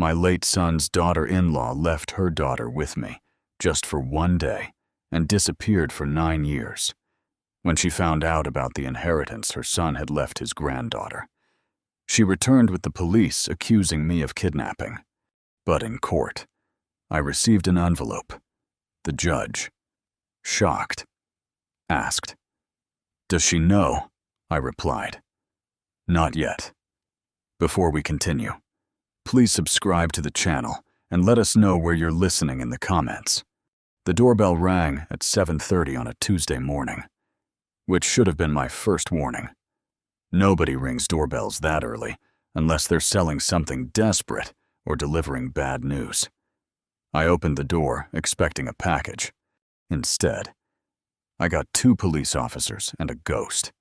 My late son's daughter-in-law left her daughter with me, just for one day, and disappeared for 9 years. When she found out about the inheritance her son had left his granddaughter, she returned with the police accusing me of kidnapping. But in court, I received an envelope. The judge, shocked, asked, "Does she know?" I replied, "Not yet." Before we continue, please subscribe to the channel and let us know where you're listening in the comments. The doorbell rang at 7:30 on a Tuesday morning, which should have been my first warning. Nobody rings doorbells that early unless they're selling something desperate or delivering bad news. I opened the door expecting a package. Instead, I got 2 police officers and a ghost.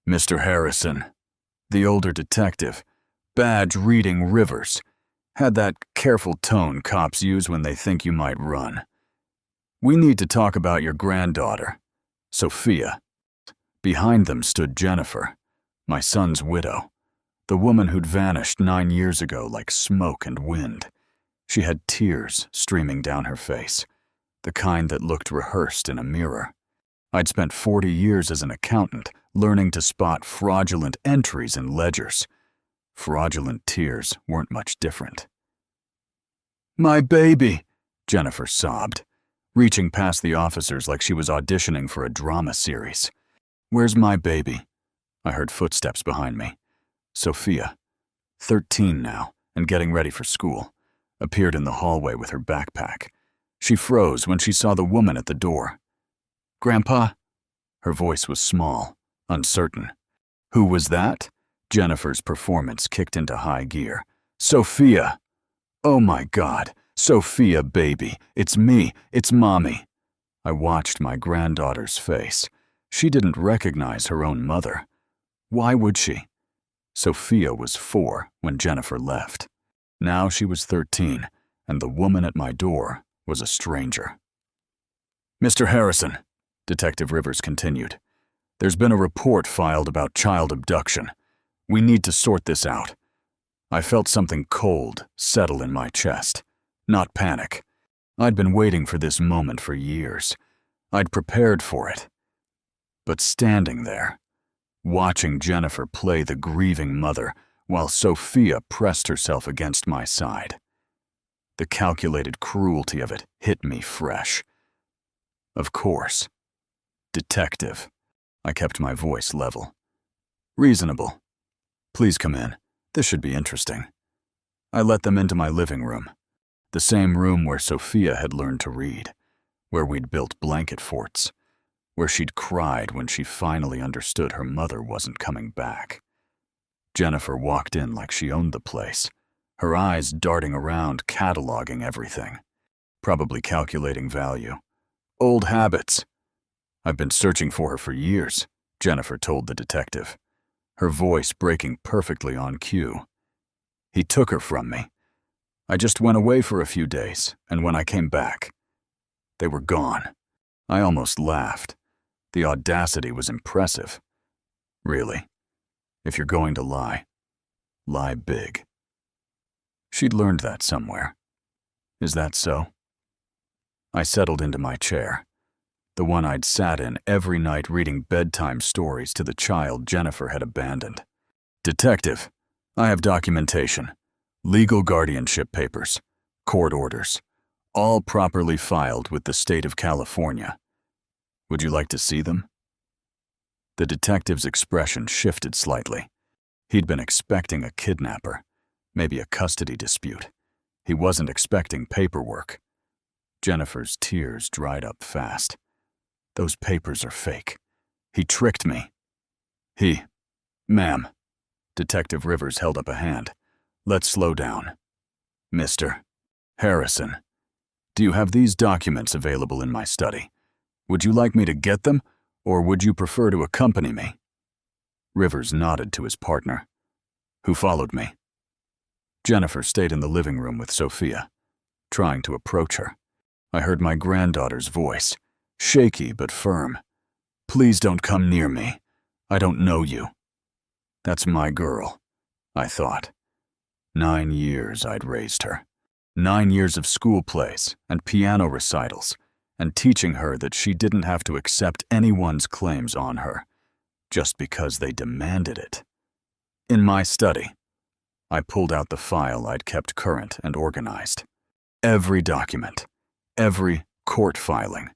Mr. Harrison, the older detective, badge reading Rivers, had that careful tone cops use when they think you might run. "We need to talk about your granddaughter, Sophia." Behind them stood Jennifer, my son's widow, the woman who'd vanished 9 years ago like smoke and wind. She had tears streaming down her face, the kind that looked rehearsed in a mirror. I'd spent 40 years as an accountant learning to spot fraudulent entries in ledgers. Fraudulent tears weren't much different. "My baby," Jennifer sobbed, reaching past the officers like she was auditioning for a drama series. "Where's my baby?" I heard footsteps behind me. Sophia, 13 now and getting ready for school, appeared in the hallway with her backpack. She froze when she saw the woman at the door. "Grandpa?" Her voice was small, uncertain. "Who was that?" Jennifer's performance kicked into high gear. "Sophia! Oh my God, Sophia, baby, it's me, it's Mommy." I watched my granddaughter's face. She didn't recognize her own mother. Why would she? Sophia was 4 when Jennifer left. Now she was 13, and the woman at my door was a stranger. "Mr. Harrison," Detective Rivers continued, "there's been a report filed about child abduction. We need to sort this out." I felt something cold settle in my chest, not panic. I'd been waiting for this moment for years. I'd prepared for it. But standing there, watching Jennifer play the grieving mother while Sophia pressed herself against my side, the calculated cruelty of it hit me fresh. Of course. "Detective." I kept my voice level. "Reasonable. Please come in. This should be interesting." I let them into my living room, the same room where Sophia had learned to read, where we'd built blanket forts, where she'd cried when she finally understood her mother wasn't coming back. Jennifer walked in like she owned the place, her eyes darting around, cataloging everything, probably calculating value. "Old habits." "I've been searching for her for years," Jennifer told the detective, her voice breaking perfectly on cue. "He took her from me. I just went away for a few days, and when I came back, they were gone." I almost laughed. The audacity was impressive. "Really? If you're going to lie, lie big." She'd learned that somewhere. Is that so? I settled into my chair, the one I'd sat in every night reading bedtime stories to the child Jennifer had abandoned. "Detective, I have documentation, legal guardianship papers, court orders, all properly filed with the state of California. Would you like to see them?" The detective's expression shifted slightly. He'd been expecting a kidnapper, maybe a custody dispute. He wasn't expecting paperwork. Jennifer's tears dried up fast. "Those papers are fake. He tricked me." "Ma'am." Detective Rivers held up a hand. "Let's slow down. Mr. Harrison, do you have these documents available in my study? Would you like me to get them, or would you prefer to accompany me?" Rivers nodded to his partner, who followed me. Jennifer stayed in the living room with Sophia, trying to approach her. I heard my granddaughter's voice, shaky but firm. "Please don't come near me. I don't know you." That's my girl, I thought. 9 years I'd raised her. 9 years of school plays and piano recitals, and teaching her that she didn't have to accept anyone's claims on her, just because they demanded it. In my study, I pulled out the file I'd kept current and organized. Every document, every court filing,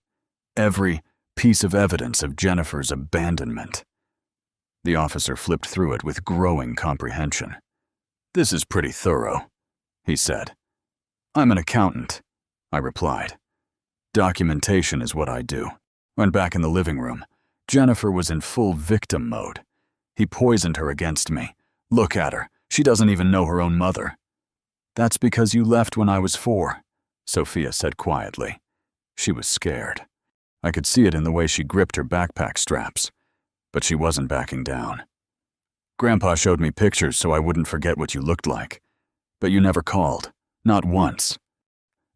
every piece of evidence of Jennifer's abandonment. The officer flipped through it with growing comprehension. "This is pretty thorough," he said. "I'm an accountant," I replied. "Documentation is what I do." Went back in the living room. Jennifer was in full victim mode. He poisoned her against me. "Look at her. She doesn't even know her own mother." "That's because you left when I was 4, Sophia said quietly. She was scared. I could see it in the way she gripped her backpack straps, but she wasn't backing down. "Grandpa showed me pictures so I wouldn't forget what you looked like. But you never called. Not once."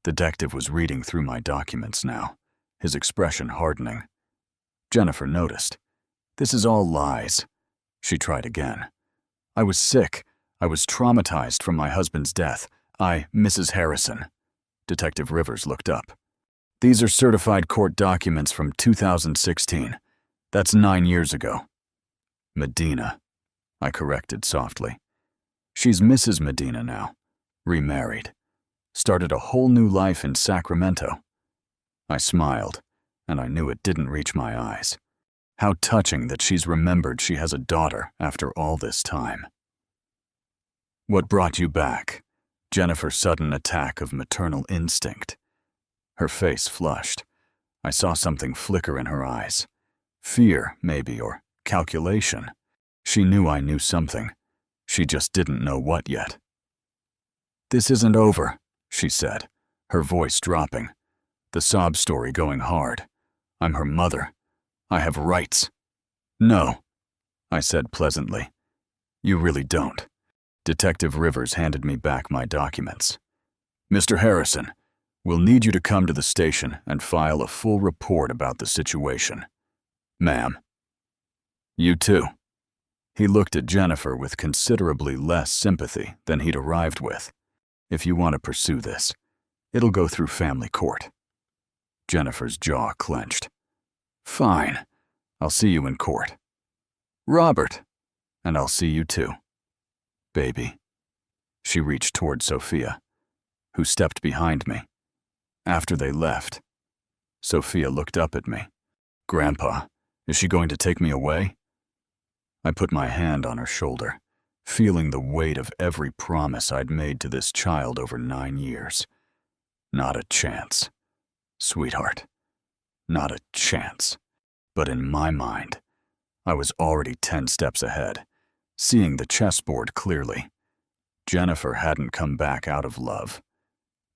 The detective was reading through my documents now, his expression hardening. Jennifer noticed. "This is all lies." She tried again. "I was sick. I was traumatized from my husband's death. Mrs. Harrison." Detective Rivers looked up. "These are certified court documents from 2016. That's 9 years ago." "Medina," I corrected softly. "She's Mrs. Medina now. Remarried. Started a whole new life in Sacramento." I smiled, and I knew it didn't reach my eyes. How touching that she's remembered she has a daughter after all this time. "What brought you back?" Jennifer's sudden attack of maternal instinct. Her face flushed. I saw something flicker in her eyes. Fear, maybe, or calculation. She knew I knew something. She just didn't know what yet. "This isn't over," she said, her voice dropping, the sob story going hard. "I'm her mother. I have rights." "No," I said pleasantly. "You really don't." Detective Rivers handed me back my documents. "Mr. Harrison, we'll need you to come to the station and file a full report about the situation." "Ma'am." "You too." He looked at Jennifer with considerably less sympathy than he'd arrived with. "If you want to pursue this, it'll go through family court." Jennifer's jaw clenched. "Fine. I'll see you in court." "Robert." "And I'll see you too. Baby." She reached toward Sophia, who stepped behind me. After they left, Sophia looked up at me. "Grandpa, is she going to take me away?" I put my hand on her shoulder, feeling the weight of every promise I'd made to this child over 9 years. Not a chance. Sweetheart, not a chance. But in my mind, I was already 10 steps ahead, seeing the chessboard clearly. Jennifer hadn't come back out of love.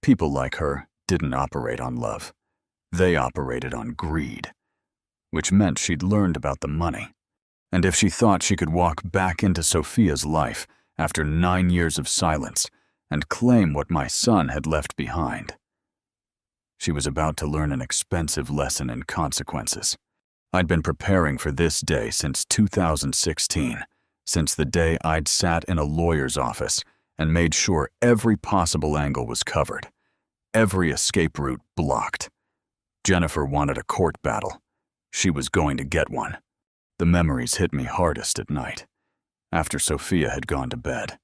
People like her didn't operate on love. They operated on greed, which meant she'd learned about the money. And if she thought she could walk back into Sophia's life after 9 years of silence and claim what my son had left behind, she was about to learn an expensive lesson in consequences. I'd been preparing for this day since 2016, since the day I'd sat in a lawyer's office and made sure every possible angle was covered, every escape route blocked. Jennifer wanted a court battle. She was going to get one. The memories hit me hardest at night, after Sophia had gone to bed,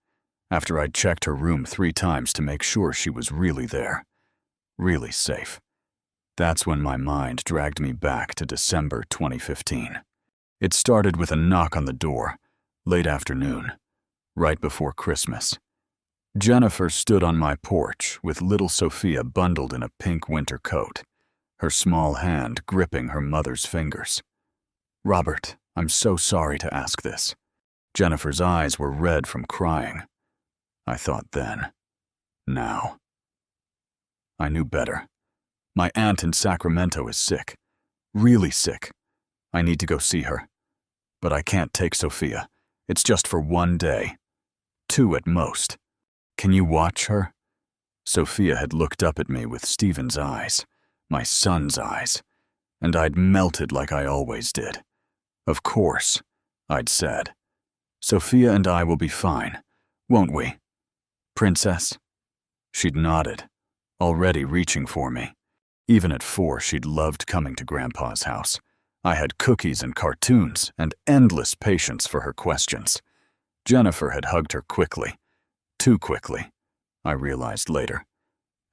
after I'd checked her room 3 times to make sure she was really there, really safe. That's when my mind dragged me back to December 2015. It started with a knock on the door, late afternoon, right before Christmas. Jennifer stood on my porch with little Sophia bundled in a pink winter coat, her small hand gripping her mother's fingers. "Robert, I'm so sorry to ask this." Jennifer's eyes were red from crying. I thought then. Now. I knew better. My aunt in Sacramento is sick. Really sick. I need to go see her. But I can't take Sophia. It's just for 1 day. 2 at most. Can you watch her? Sophia had looked up at me with Stephen's eyes, my son's eyes, and I'd melted like I always did. "Of course," I'd said. "Sophia and I will be fine, won't we?" Princess? She'd nodded, already reaching for me. Even at 4, she'd loved coming to Grandpa's house. I had cookies and cartoons and endless patience for her questions. Jennifer had hugged her quickly, too quickly, I realized later,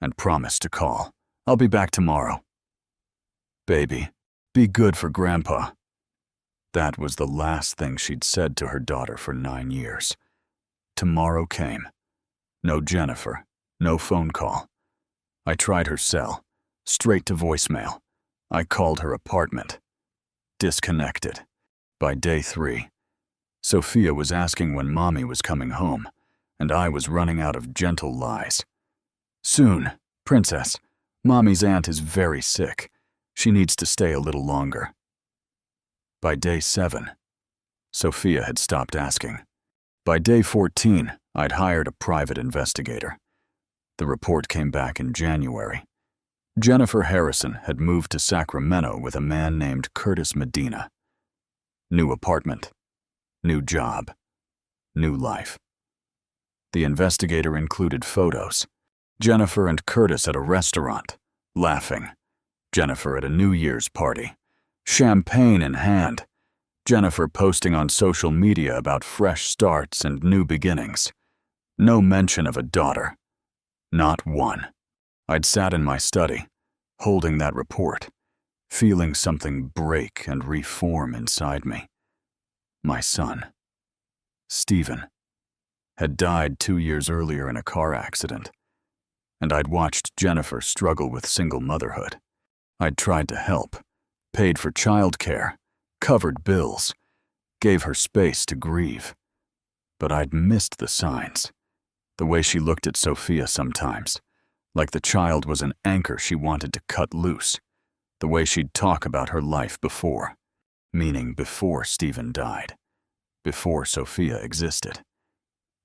and promised to call. I'll be back tomorrow. Baby, be good for Grandpa. That was the last thing she'd said to her daughter for 9 years. Tomorrow came. No Jennifer, no phone call. I tried her cell, straight to voicemail. I called her apartment. Disconnected. By day 3, Sophia was asking when Mommy was coming home, and I was running out of gentle lies. Soon, Princess. Mommy's aunt is very sick. She needs to stay a little longer. By day 7, Sophia had stopped asking. By day 14, I'd hired a private investigator. The report came back in January. Jennifer Harrison had moved to Sacramento with a man named Curtis Medina. New apartment, new job, new life. The investigator included photos. Jennifer and Curtis at a restaurant, laughing. Jennifer at a New Year's party, champagne in hand. Jennifer posting on social media about fresh starts and new beginnings. No mention of a daughter. Not one. I'd sat in my study, holding that report, feeling something break and reform inside me. My son, Stephen, had died 2 years earlier in a car accident, and I'd watched Jennifer struggle with single motherhood. I'd tried to help, paid for childcare, covered bills, gave her space to grieve. But I'd missed the signs, the way she looked at Sophia sometimes, like the child was an anchor she wanted to cut loose, the way she'd talk about her life before, meaning before Stephen died, before Sophia existed.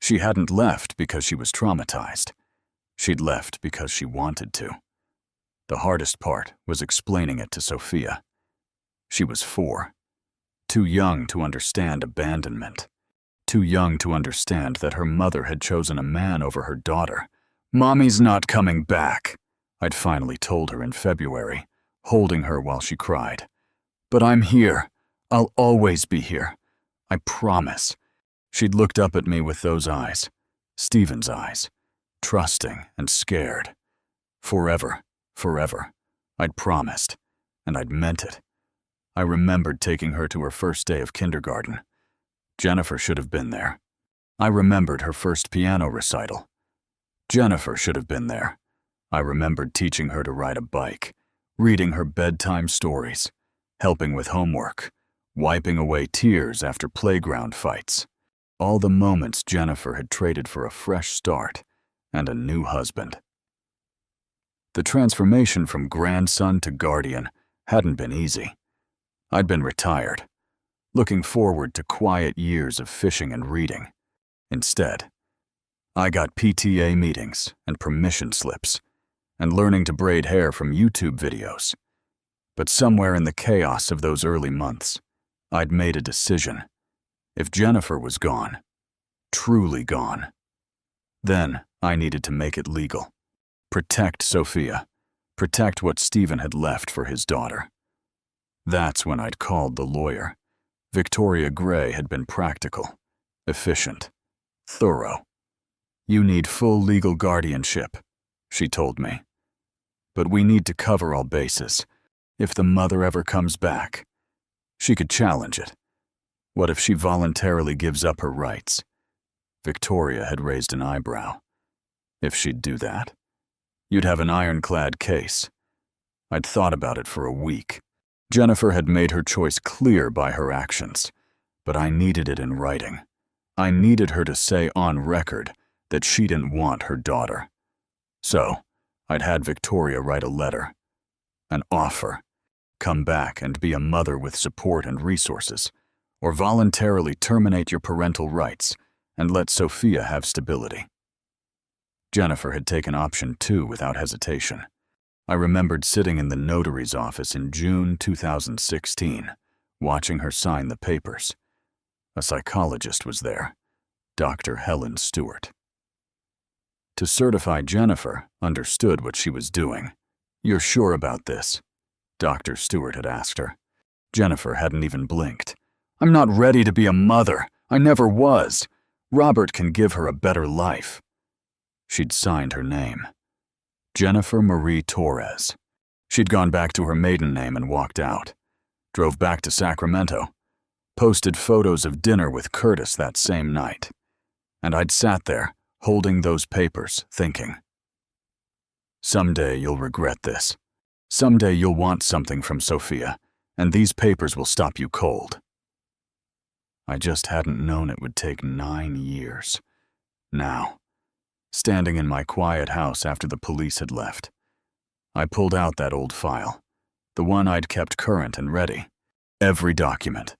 She hadn't left because she was traumatized. She'd left because she wanted to. The hardest part was explaining it to Sophia. She was 4, too young to understand abandonment, too young to understand that her mother had chosen a man over her daughter. Mommy's not coming back, I'd finally told her in February, holding her while she cried. But I'm here. I'll always be here. I promise. She'd looked up at me with those eyes, Stephen's eyes, trusting and scared. Forever, forever. I'd promised, and I'd meant it. I remembered taking her to her first day of kindergarten. Jennifer should have been there. I remembered her first piano recital. Jennifer should have been there. I remembered teaching her to ride a bike, reading her bedtime stories, helping with homework, wiping away tears after playground fights. All the moments Jennifer had traded for a fresh start and a new husband. The transformation from grandson to guardian hadn't been easy. I'd been retired, looking forward to quiet years of fishing and reading. Instead, I got PTA meetings and permission slips, and learning to braid hair from YouTube videos. But somewhere in the chaos of those early months, I'd made a decision. If Jennifer was gone, truly gone, then I needed to make it legal. Protect Sophia. Protect what Stephen had left for his daughter. That's when I'd called the lawyer. Victoria Gray had been practical, efficient, thorough. You need full legal guardianship, she told me. But we need to cover all bases. If the mother ever comes back, she could challenge it. What if she voluntarily gives up her rights? Victoria had raised an eyebrow. If she'd do that, you'd have an ironclad case. I'd thought about it for a week. Jennifer had made her choice clear by her actions, but I needed it in writing. I needed her to say on record that she didn't want her daughter. So, I'd had Victoria write a letter, an offer. Come back and be a mother with support and resources, or voluntarily terminate your parental rights and let Sophia have stability. Jennifer had taken option 2 without hesitation. I remembered sitting in the notary's office in June 2016, watching her sign the papers. A psychologist was there, Dr. Helen Stewart. to certify Jennifer understood what she was doing. "You're sure about this?" Dr. Stewart had asked her. Jennifer hadn't even blinked. "I'm not ready to be a mother. I never was. Robert can give her a better life." She'd signed her name. Jennifer Marie Torres. She'd gone back to her maiden name and walked out. Drove back to Sacramento. Posted photos of dinner with Curtis that same night. And I'd sat there, holding those papers, thinking, someday you'll regret this. Someday you'll want something from Sophia, and these papers will stop you cold. I just hadn't known it would take 9 years. Now, standing in my quiet house after the police had left, I pulled out that old file, the one I'd kept current and ready. Every document,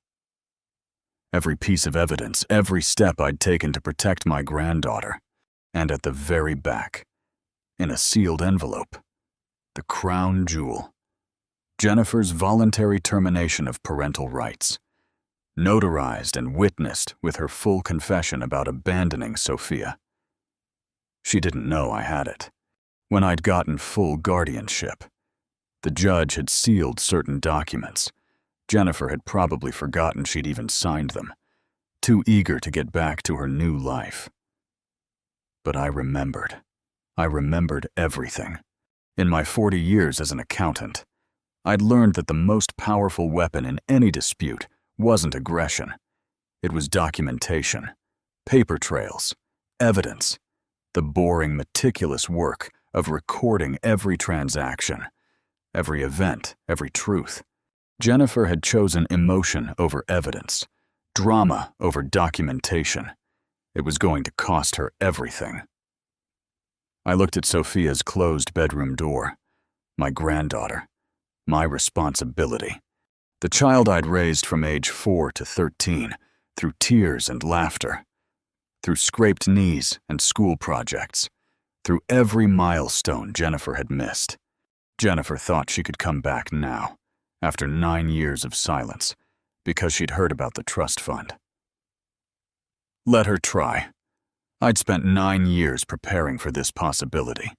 every piece of evidence, every step I'd taken to protect my granddaughter. And at the very back, in a sealed envelope, the crown jewel, Jennifer's voluntary termination of parental rights, notarized and witnessed with her full confession about abandoning Sophia. She didn't know I had it. When I'd gotten full guardianship, the judge had sealed certain documents. Jennifer had probably forgotten she'd even signed them, too eager to get back to her new life. But I remembered. I remembered everything. In my 40 years as an accountant, I'd learned that the most powerful weapon in any dispute wasn't aggression. It was documentation, paper trails, evidence, the boring, meticulous work of recording every transaction, every event, every truth. Jennifer had chosen emotion over evidence, drama over documentation. It was going to cost her everything. I looked at Sophia's closed bedroom door. My granddaughter. My responsibility. The child I'd raised from age 4 to 13, through tears and laughter, through scraped knees and school projects, through every milestone Jennifer had missed. Jennifer thought she could come back now, after 9 years of silence, because she'd heard about the trust fund. Let her try. I'd spent 9 years preparing for this possibility.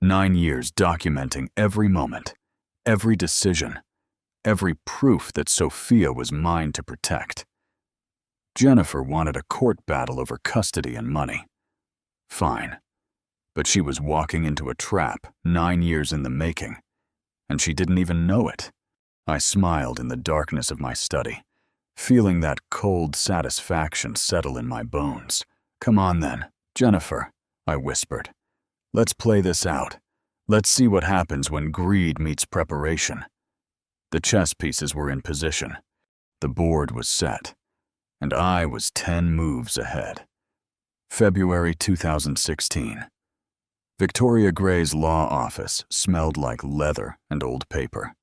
9 years documenting every moment, every decision, every proof that Sophia was mine to protect. Jennifer wanted a court battle over custody and money. Fine. But she was walking into a trap 9 years in the making, and she didn't even know it. I smiled in the darkness of my study, feeling that cold satisfaction settle in my bones. "Come on then, Jennifer," I whispered. "Let's play this out. Let's see what happens when greed meets preparation." The chess pieces were in position. The board was set, and I was 10 moves ahead. February 2016. Victoria Gray's law office smelled like leather and old paper.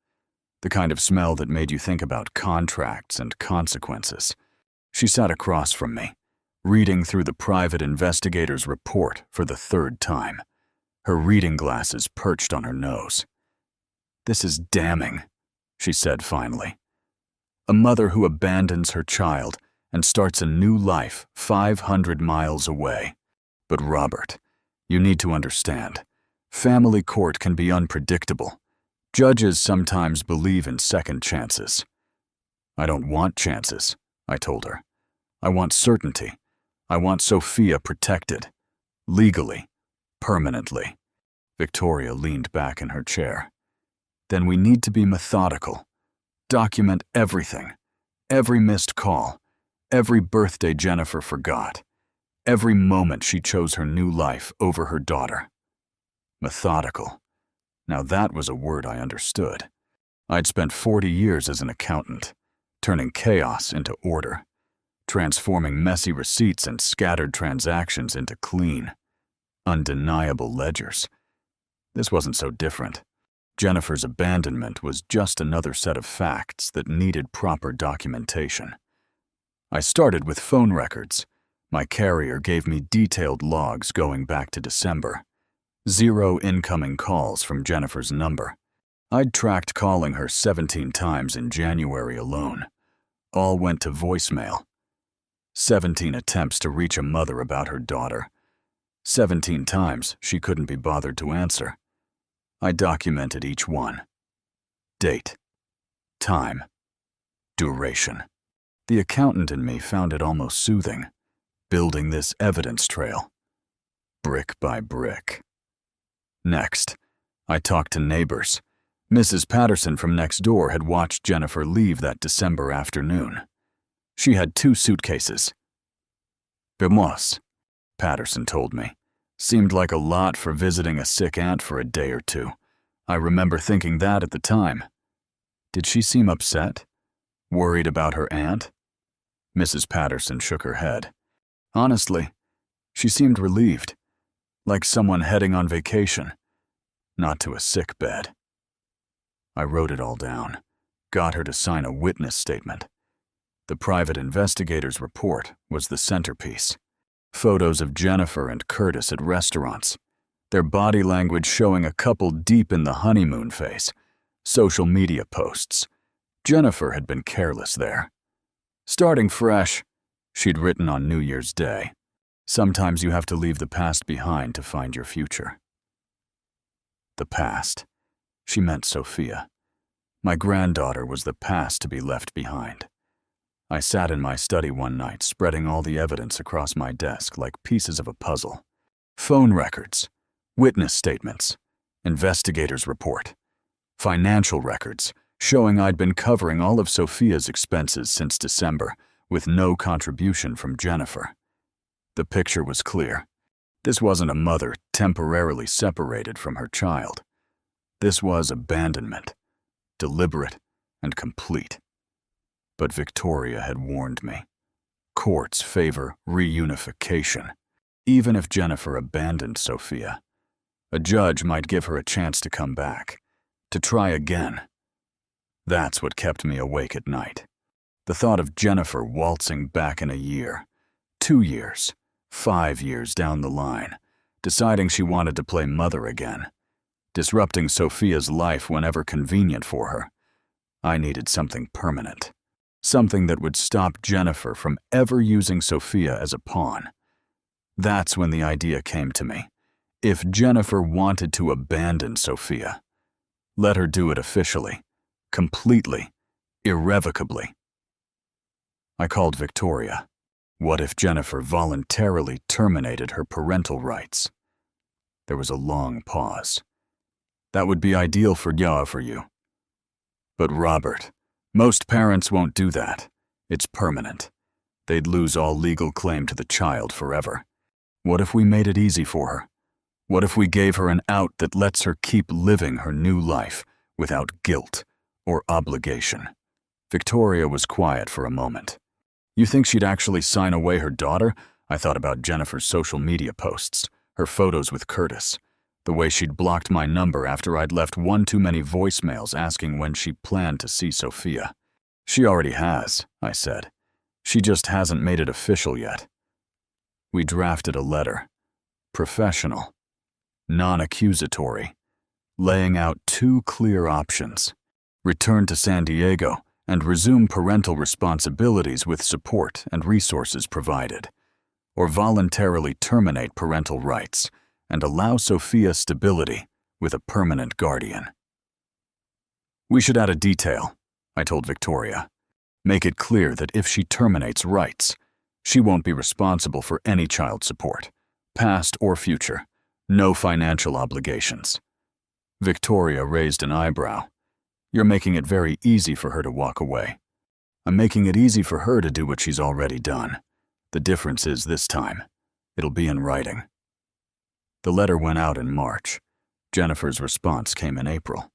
The kind of smell that made you think about contracts and consequences. She sat across from me, reading through the private investigator's report for the 3rd time, her reading glasses perched on her nose. "This is damning," she said finally. "A mother who abandons her child and starts a new life 500 miles away. But Robert, you need to understand, family court can be unpredictable. Judges sometimes believe in second chances." "I don't want chances," I told her. "I want certainty. I want Sophia protected. Legally. Permanently." Victoria leaned back in her chair. "Then we need to be methodical. Document everything. Every missed call. Every birthday Jennifer forgot. Every moment she chose her new life over her daughter." Methodical. Now that was a word I understood. I'd spent 40 years as an accountant, turning chaos into order, transforming messy receipts and scattered transactions into clean, undeniable ledgers. This wasn't so different. Jennifer's abandonment was just another set of facts that needed proper documentation. I started with phone records. My carrier gave me detailed logs going back to December. 0 incoming calls from Jennifer's number. I'd tracked calling her 17 times in January alone. All went to voicemail. 17 attempts to reach a mother about her daughter. 17 times she couldn't be bothered to answer. I documented each one. Date, time, duration. The accountant in me found it almost soothing, building this evidence trail, brick by brick. Next, I talked to neighbors. Mrs. Patterson from next door had watched Jennifer leave that December afternoon. She had 2 suitcases. Vamos, Patterson told me. Seemed like a lot for visiting a sick aunt for a day or 2. I remember thinking that at the time. Did she seem upset? Worried about her aunt? Mrs. Patterson shook her head. Honestly, she seemed relieved, like someone heading on vacation, not to a sick bed. I wrote it all down, got her to sign a witness statement. The private investigator's report was the centerpiece. Photos of Jennifer and Curtis at restaurants, their body language showing a couple deep in the honeymoon phase. Social media posts. Jennifer had been careless there. Starting fresh, she'd written on New Year's Day. Sometimes you have to leave the past behind to find your future. The past. She meant Sophia. My granddaughter was the past to be left behind. I sat in my study one night, spreading all the evidence across my desk like pieces of a puzzle. Phone records, witness statements, investigator's report, financial records showing I'd been covering all of Sophia's expenses since December with no contribution from Jennifer. The picture was clear. This wasn't a mother temporarily separated from her child. This was abandonment, deliberate and complete. But Victoria had warned me. Courts favor reunification. Even if Jennifer abandoned Sophia, a judge might give her a chance to come back, to try again. That's what kept me awake at night. The thought of Jennifer waltzing back in a year, 2 years, 5 years down the line, deciding she wanted to play mother again, disrupting Sophia's life whenever convenient for her. I needed something permanent. Something that would stop Jennifer from ever using Sophia as a pawn. That's when the idea came to me. If Jennifer wanted to abandon Sophia, let her do it officially, completely, irrevocably. I called Victoria. What if Jennifer voluntarily terminated her parental rights? There was a long pause. That would be ideal for you. But Robert, most parents won't do that. It's permanent. They'd lose all legal claim to the child forever. What if we made it easy for her? What if we gave her an out that lets her keep living her new life without guilt or obligation? Victoria was quiet for a moment. You think she'd actually sign away her daughter? I thought about Jennifer's social media posts, her photos with Curtis, the way she'd blocked my number after I'd left one too many voicemails asking when she planned to see Sophia. She already has, I said. She just hasn't made it official yet. We drafted a letter. Professional. Non-accusatory. Laying out 2 clear options. Return to San Diego and resume parental responsibilities with support and resources provided. Or voluntarily terminate parental rights and allow Sophia stability with a permanent guardian. We should add a detail, I told Victoria. Make it clear that if she terminates rights, she won't be responsible for any child support, past or future, no financial obligations. Victoria raised an eyebrow. You're making it very easy for her to walk away. I'm making it easy for her to do what she's already done. The difference is this time, it'll be in writing. The letter went out in March. Jennifer's response came in April.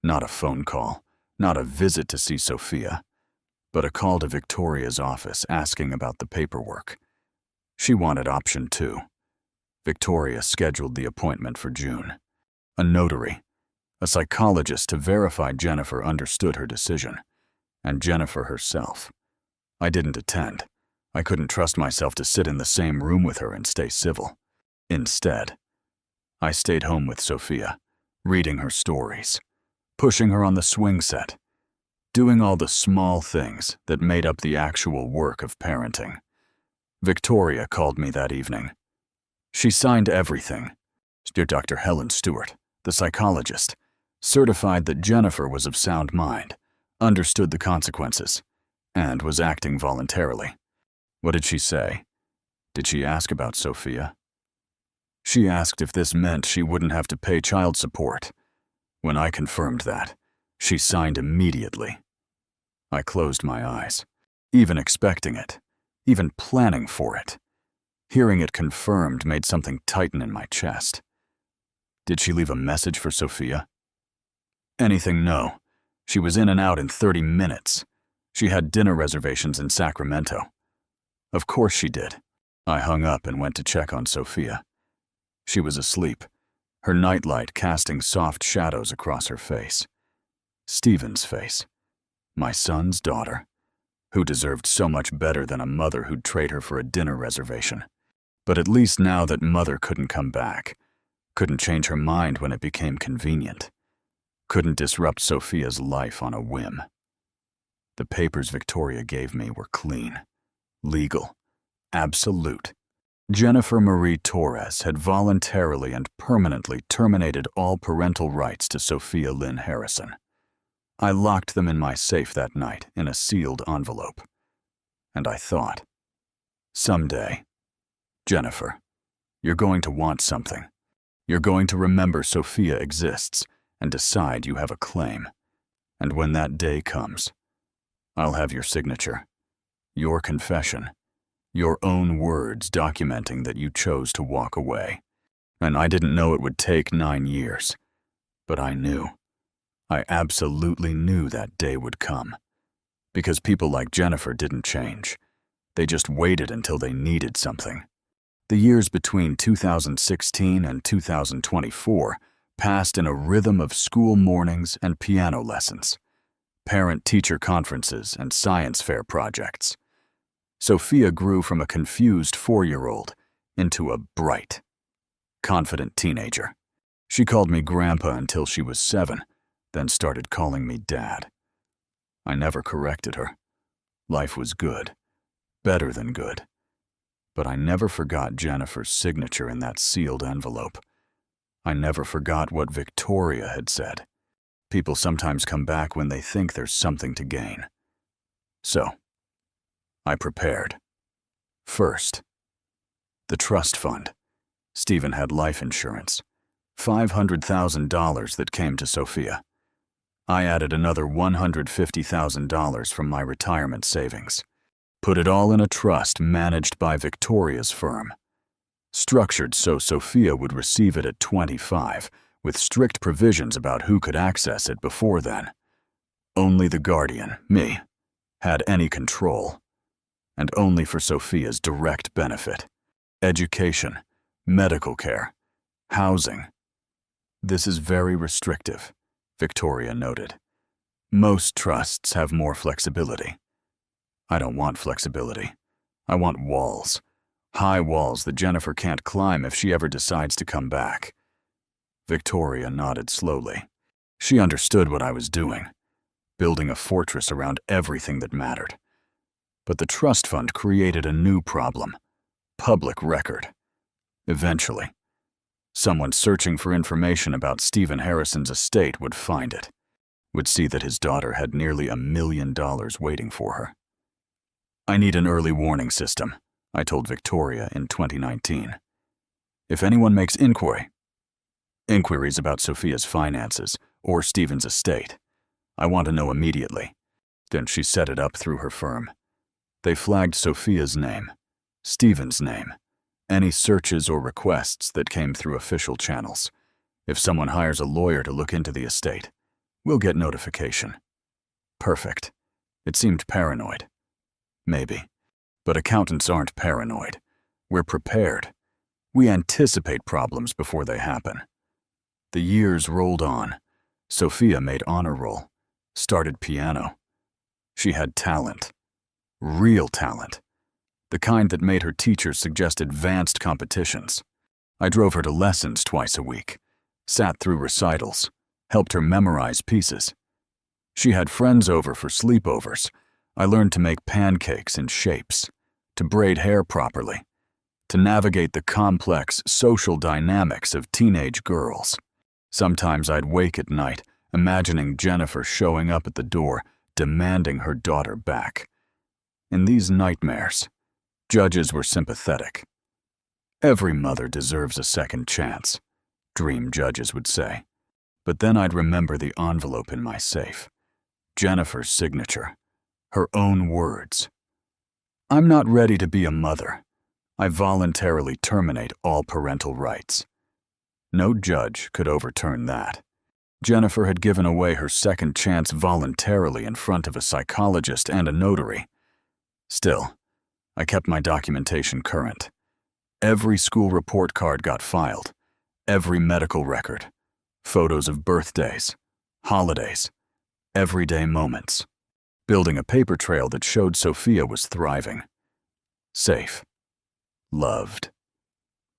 Not a phone call, not a visit to see Sophia, but a call to Victoria's office asking about the paperwork. She wanted option 2. Victoria scheduled the appointment for June. A notary, a psychologist to verify Jennifer understood her decision, and Jennifer herself. I didn't attend. I couldn't trust myself to sit in the same room with her and stay civil. Instead, I stayed home with Sophia, reading her stories, pushing her on the swing set, doing all the small things that made up the actual work of parenting. Victoria called me that evening. She signed everything. Dear Dr. Helen Stewart, the psychologist, certified that Jennifer was of sound mind, understood the consequences, and was acting voluntarily. What did she say? Did she ask about Sophia? She asked if this meant she wouldn't have to pay child support. When I confirmed that, she signed immediately. I closed my eyes, even expecting it, even planning for it. Hearing it confirmed made something tighten in my chest. Did she leave a message for Sophia? Anything, no. She was in and out in 30 minutes. She had dinner reservations in Sacramento. Of course she did. I hung up and went to check on Sophia. She was asleep, her nightlight casting soft shadows across her face. Stephen's face. My son's daughter, who deserved so much better than a mother who'd trade her for a dinner reservation. But at least now that mother couldn't come back, couldn't change her mind when it became convenient, couldn't disrupt Sophia's life on a whim. The papers Victoria gave me were clean, legal, absolute. Jennifer Marie Torres had voluntarily and permanently terminated all parental rights to Sophia Lynn Harrison. I locked them in my safe that night in a sealed envelope. And I thought, someday, Jennifer, you're going to want something. You're going to remember Sophia exists and decide you have a claim. And when that day comes, I'll have your signature, your confession, your own words documenting that you chose to walk away. And I didn't know it would take 9 years, but I knew. I absolutely knew that day would come. Because people like Jennifer didn't change. They just waited until they needed something. The years between 2016 and 2024 passed in a rhythm of school mornings and piano lessons, parent-teacher conferences and science fair projects. Sophia grew from a confused 4-year-old into a bright, confident teenager. She called me Grandpa until she was 7, then started calling me Dad. I never corrected her. Life was good, better than good. But I never forgot Jennifer's signature in that sealed envelope. I never forgot what Victoria had said. People sometimes come back when they think there's something to gain. So, I prepared. First, the trust fund. Stephen had life insurance, $500,000 that came to Sophia. I added another $150,000 from my retirement savings. Put it all in a trust managed by Victoria's firm. Structured so Sophia would receive it at 25, with strict provisions about who could access it before then. Only the guardian, me, had any control. And only for Sophia's direct benefit. Education, medical care, housing. This is very restrictive, Victoria noted. Most trusts have more flexibility. I don't want flexibility. I want walls. High walls that Jennifer can't climb if she ever decides to come back. Victoria nodded slowly. She understood what I was doing, building a fortress around everything that mattered. But the trust fund created a new problem: public record. Eventually, someone searching for information about Stephen Harrison's estate would find it, would see that his daughter had nearly $1 million waiting for her. I need an early warning system, I told Victoria in 2019. If anyone makes inquiries about Sophia's finances or Stephen's estate, I want to know immediately. Then she set it up through her firm. They flagged Sophia's name, Stephen's name, any searches or requests that came through official channels. If someone hires a lawyer to look into the estate, we'll get notification. Perfect. It seemed paranoid. Maybe. But accountants aren't paranoid. We're prepared. We anticipate problems before they happen. The years rolled on. Sophia made honor roll, started piano. She had talent. Real talent. The kind that made her teachers suggest advanced competitions. I drove her to lessons twice a week, sat through recitals, helped her memorize pieces. She had friends over for sleepovers. I learned to make pancakes in shapes, to braid hair properly, to navigate the complex social dynamics of teenage girls. Sometimes I'd wake at night, imagining Jennifer showing up at the door, demanding her daughter back. In these nightmares, judges were sympathetic. Every mother deserves a second chance, dream judges would say. But then I'd remember the envelope in my safe. Jennifer's signature. Her own words. I'm not ready to be a mother. I voluntarily terminate all parental rights. No judge could overturn that. Jennifer had given away her second chance voluntarily in front of a psychologist and a notary. Still, I kept my documentation current. Every school report card got filed, every medical record, photos of birthdays, holidays, everyday moments, building a paper trail that showed Sophia was thriving. Safe. Loved.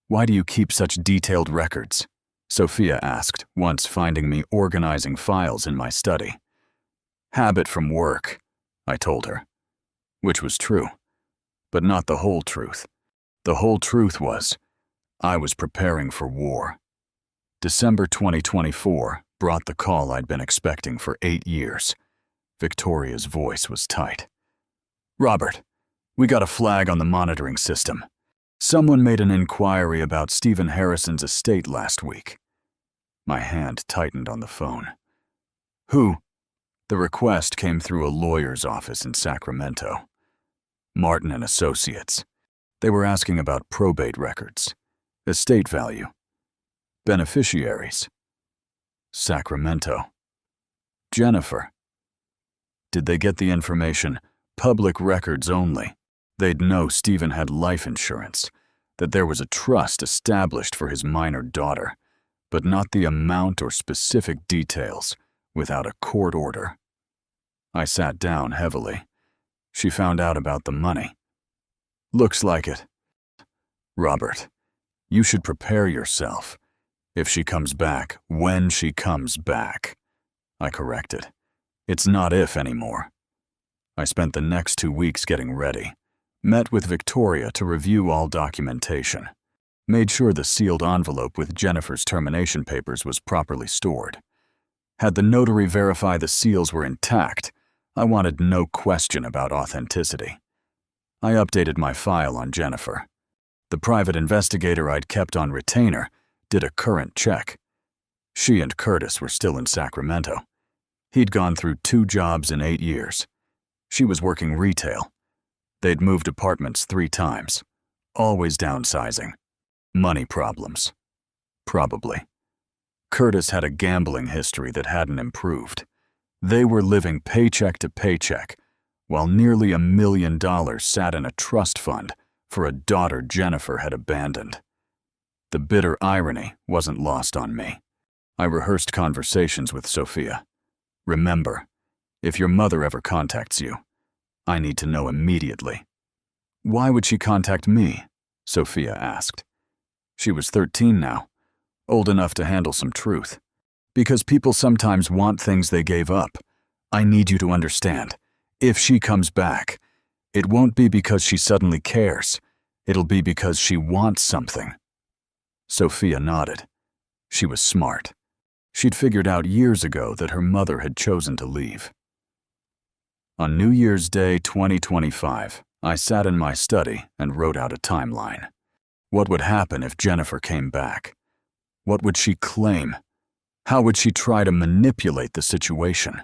Why do you keep such detailed records? Sophia asked, once finding me organizing files in my study. Habit from work, I told her. Which was true, but not the whole truth. The whole truth was, I was preparing for war. December 2024 brought the call I'd been expecting for 8 years. Victoria's voice was tight. Robert, we got a flag on the monitoring system. Someone made an inquiry about Stephen Harrison's estate last week. My hand tightened on the phone. Who? The request came through a lawyer's office in Sacramento. Martin and Associates. They were asking about probate records, estate value, beneficiaries. Sacramento. Jennifer. Did they get the information? Public records only. They'd know Stephen had life insurance, that there was a trust established for his minor daughter, but not the amount or specific details, without a court order. I sat down heavily. She found out about the money. Looks like it. Robert, you should prepare yourself. If she comes back, when she comes back. I corrected. It's not if anymore. I spent the next 2 weeks getting ready. Met with Victoria to review all documentation. Made sure the sealed envelope with Jennifer's termination papers was properly stored. Had the notary verify the seals were intact, I wanted no question about authenticity. I updated my file on Jennifer. The private investigator I'd kept on retainer did a current check. She and Curtis were still in Sacramento. He'd gone through 2 jobs in 8 years. She was working retail. They'd moved apartments 3 times, always downsizing. Money problems. Probably. Curtis had a gambling history that hadn't improved. They were living paycheck to paycheck, while nearly $1 million sat in a trust fund for a daughter Jennifer had abandoned. The bitter irony wasn't lost on me. I rehearsed conversations with Sophia. Remember, if your mother ever contacts you, I need to know immediately. Why would she contact me? Sophia asked. She was 13 now, old enough to handle some truth. Because people sometimes want things they gave up. I need you to understand. If she comes back, it won't be because she suddenly cares. It'll be because she wants something. Sophia nodded. She was smart. She'd figured out years ago that her mother had chosen to leave. On New Year's Day 2025, I sat in my study and wrote out a timeline. What would happen if Jennifer came back? What would she claim? How would she try to manipulate the situation?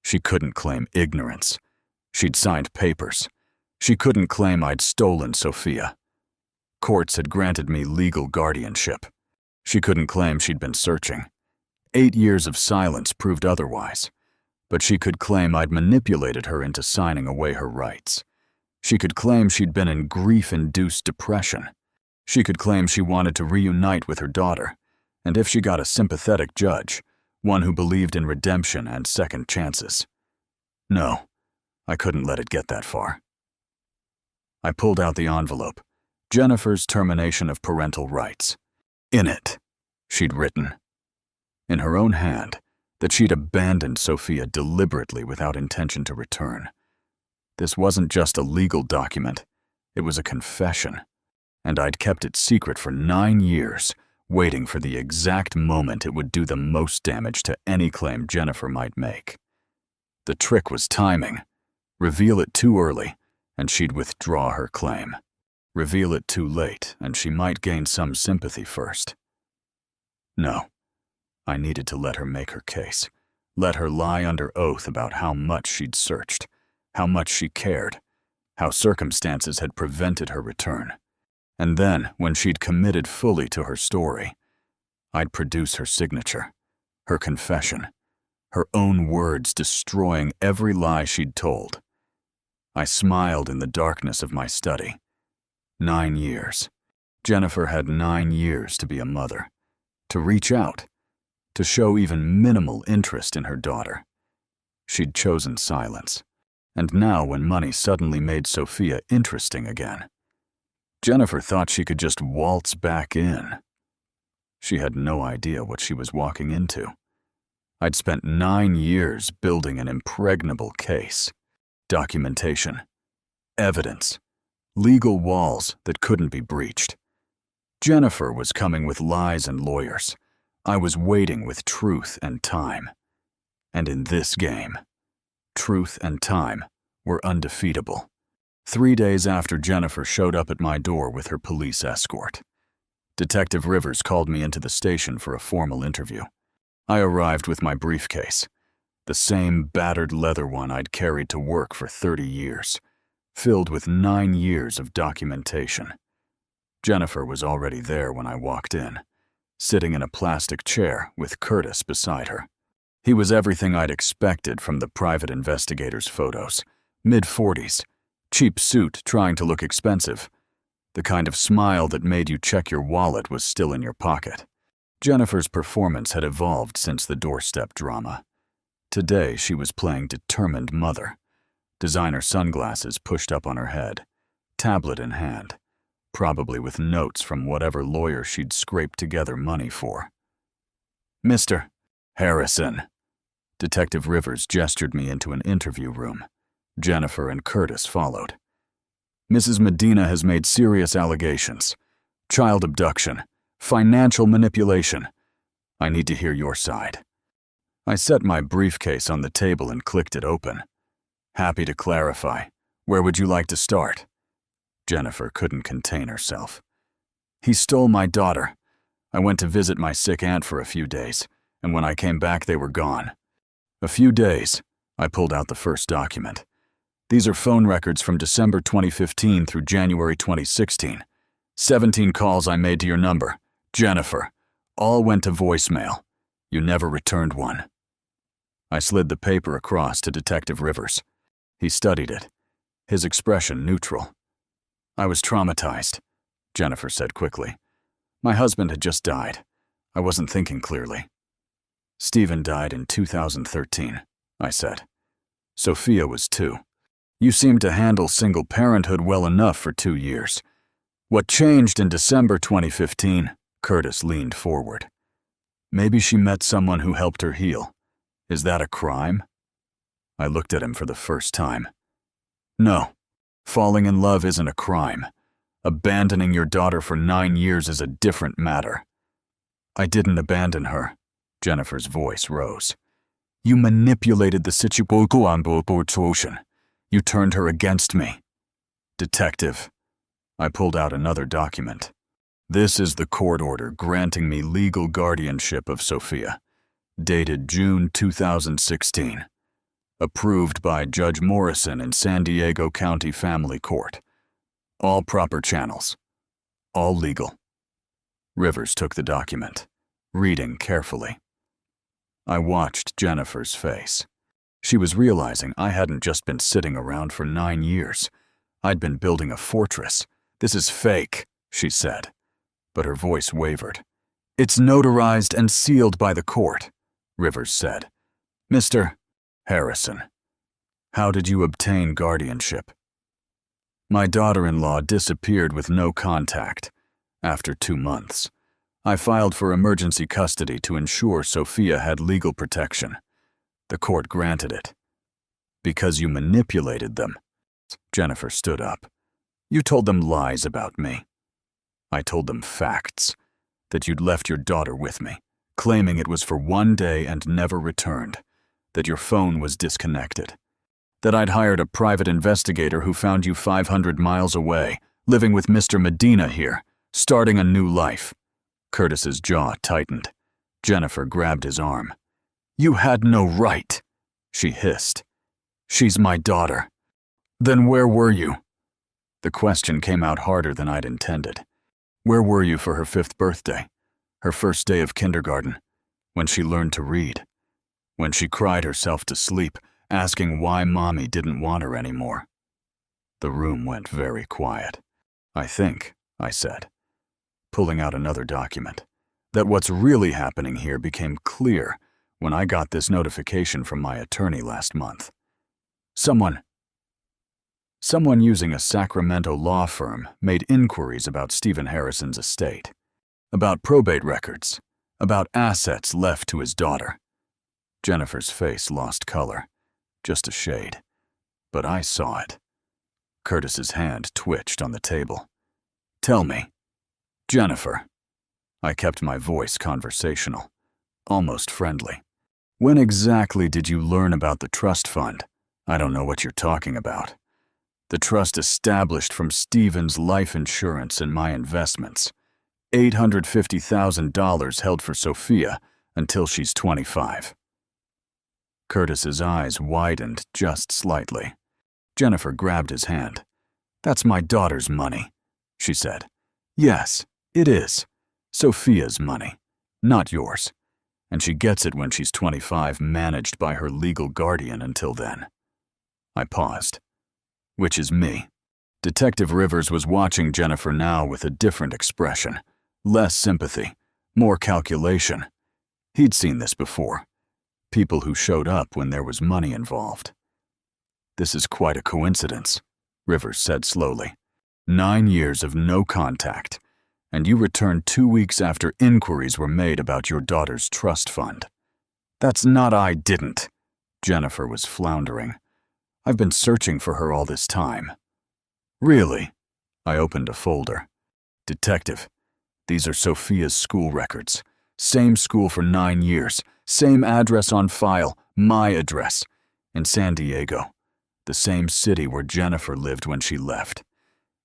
She couldn't claim ignorance. She'd signed papers. She couldn't claim I'd stolen Sophia. Courts had granted me legal guardianship. She couldn't claim she'd been searching. 8 years of silence proved otherwise. But she could claim I'd manipulated her into signing away her rights. She could claim she'd been in grief-induced depression. She could claim she wanted to reunite with her daughter, and if she got a sympathetic judge, one who believed in redemption and second chances. No, I couldn't let it get that far. I pulled out the envelope, Jennifer's termination of parental rights. In it, she'd written, in her own hand, that she'd abandoned Sophia deliberately without intention to return. This wasn't just a legal document, it was a confession. And I'd kept it secret for 9 years, waiting for the exact moment it would do the most damage to any claim Jennifer might make. The trick was timing. Reveal it too early, and she'd withdraw her claim. Reveal it too late, and she might gain some sympathy first. No, I needed to let her make her case. Let her lie under oath about how much she'd searched, how much she cared, how circumstances had prevented her return. And then, when she'd committed fully to her story, I'd produce her signature, her confession, her own words destroying every lie she'd told. I smiled in the darkness of my study. 9 years. Jennifer had 9 years to be a mother, to reach out, to show even minimal interest in her daughter. She'd chosen silence, and now when money suddenly made Sophia interesting again, Jennifer thought she could just waltz back in. She had no idea what she was walking into. I'd spent 9 years building an impregnable case. Documentation, evidence, legal walls that couldn't be breached. Jennifer was coming with lies and lawyers. I was waiting with truth and time. And in this game, truth and time were undefeatable. 3 days after Jennifer showed up at my door with her police escort, Detective Rivers called me into the station for a formal interview. I arrived with my briefcase, the same battered leather one I'd carried to work for 30 years, filled with 9 years of documentation. Jennifer was already there when I walked in, sitting in a plastic chair with Curtis beside her. He was everything I'd expected from the private investigator's photos. Mid-40s, cheap suit trying to look expensive. The kind of smile that made you check your wallet was still in your pocket. Jennifer's performance had evolved since the doorstep drama. Today she was playing determined mother. Designer sunglasses pushed up on her head, tablet in hand, probably with notes from whatever lawyer she'd scraped together money for. "Mr. Harrison." Detective Rivers gestured me into an interview room. Jennifer and Curtis followed. "Mrs. Medina has made serious allegations. Child abduction, financial manipulation. I need to hear your side." I set my briefcase on the table and clicked it open. "Happy to clarify. Where would you like to start?" Jennifer couldn't contain herself. "He stole my daughter. I went to visit my sick aunt for a few days, and when I came back they were gone." "A few days." I pulled out the first document. "These are phone records from December 2015 through January 2016. 17 calls I made to your number, Jennifer. All went to voicemail. You never returned one." I slid the paper across to Detective Rivers. He studied it, his expression neutral. "I was traumatized," Jennifer said quickly. "My husband had just died. I wasn't thinking clearly." "Stephen died in 2013, I said. "Sophia was 2. You seemed to handle single parenthood well enough for 2 years. What changed in December 2015? Curtis leaned forward. "Maybe she met someone who helped her heal. Is that a crime?" I looked at him for the first time. "No. Falling in love isn't a crime. Abandoning your daughter for 9 years is a different matter." "I didn't abandon her." Jennifer's voice rose. "You manipulated the situation. You turned her against me." "Detective." I pulled out another document. "This is the court order granting me legal guardianship of Sophia, dated June 2016. Approved by Judge Morrison in San Diego County Family Court. All proper channels. All legal." Rivers took the document, reading carefully. I watched Jennifer's face. She was realizing I hadn't just been sitting around for 9 years. I'd been building a fortress. "This is fake," she said, but her voice wavered. "It's notarized and sealed by the court," Rivers said. "Mr. Harrison, how did you obtain guardianship?" "My daughter-in-law disappeared with no contact. After 2 months, I filed for emergency custody to ensure Sophia had legal protection. The court granted it. Because you manipulated them." Jennifer stood up. "You told them lies about me." I told them facts, that you'd left your daughter with me, claiming it was for one day and never returned, that your phone was disconnected, that I'd hired a private investigator who found you 500 miles away, living with Mr. Medina here, starting a new life. Curtis's jaw tightened. Jennifer grabbed his arm. You had no right, she hissed. She's my daughter. Then where were you? The question came out harder than I'd intended. Where were you for her 5th birthday? Her first day of kindergarten? When she learned to read? When she cried herself to sleep, asking why Mommy didn't want her anymore? The room went very quiet. I think, I said, pulling out another document, that what's really happening here became clear when I got this notification from my attorney last month. Someone using a Sacramento law firm made inquiries about Stephen Harrison's estate, about probate records, about assets left to his daughter. Jennifer's face lost color, just a shade, but I saw it. Curtis's hand twitched on the table. Tell me, Jennifer. I kept my voice conversational, almost friendly. When exactly did you learn about the trust fund? I don't know what you're talking about. The trust established from Stephen's life insurance and my investments. $850,000 held for Sophia until she's 25. Curtis's eyes widened just slightly. Jennifer grabbed his hand. That's my daughter's money, she said. Yes, it is. Sophia's money, not yours. And she gets it when she's 25, managed by her legal guardian until then. I paused. Which is me. Detective Rivers was watching Jennifer now with a different expression. Less sympathy, more calculation. He'd seen this before. People who showed up when there was money involved. This is quite a coincidence, Rivers said slowly. 9 years of no contact, and you returned 2 weeks after inquiries were made about your daughter's trust fund. That's not I didn't. Jennifer was floundering. I've been searching for her all this time. Really? I opened a folder. Detective, these are Sophia's school records. Same school for 9 years. Same address on file, my address, in San Diego. The same city where Jennifer lived when she left.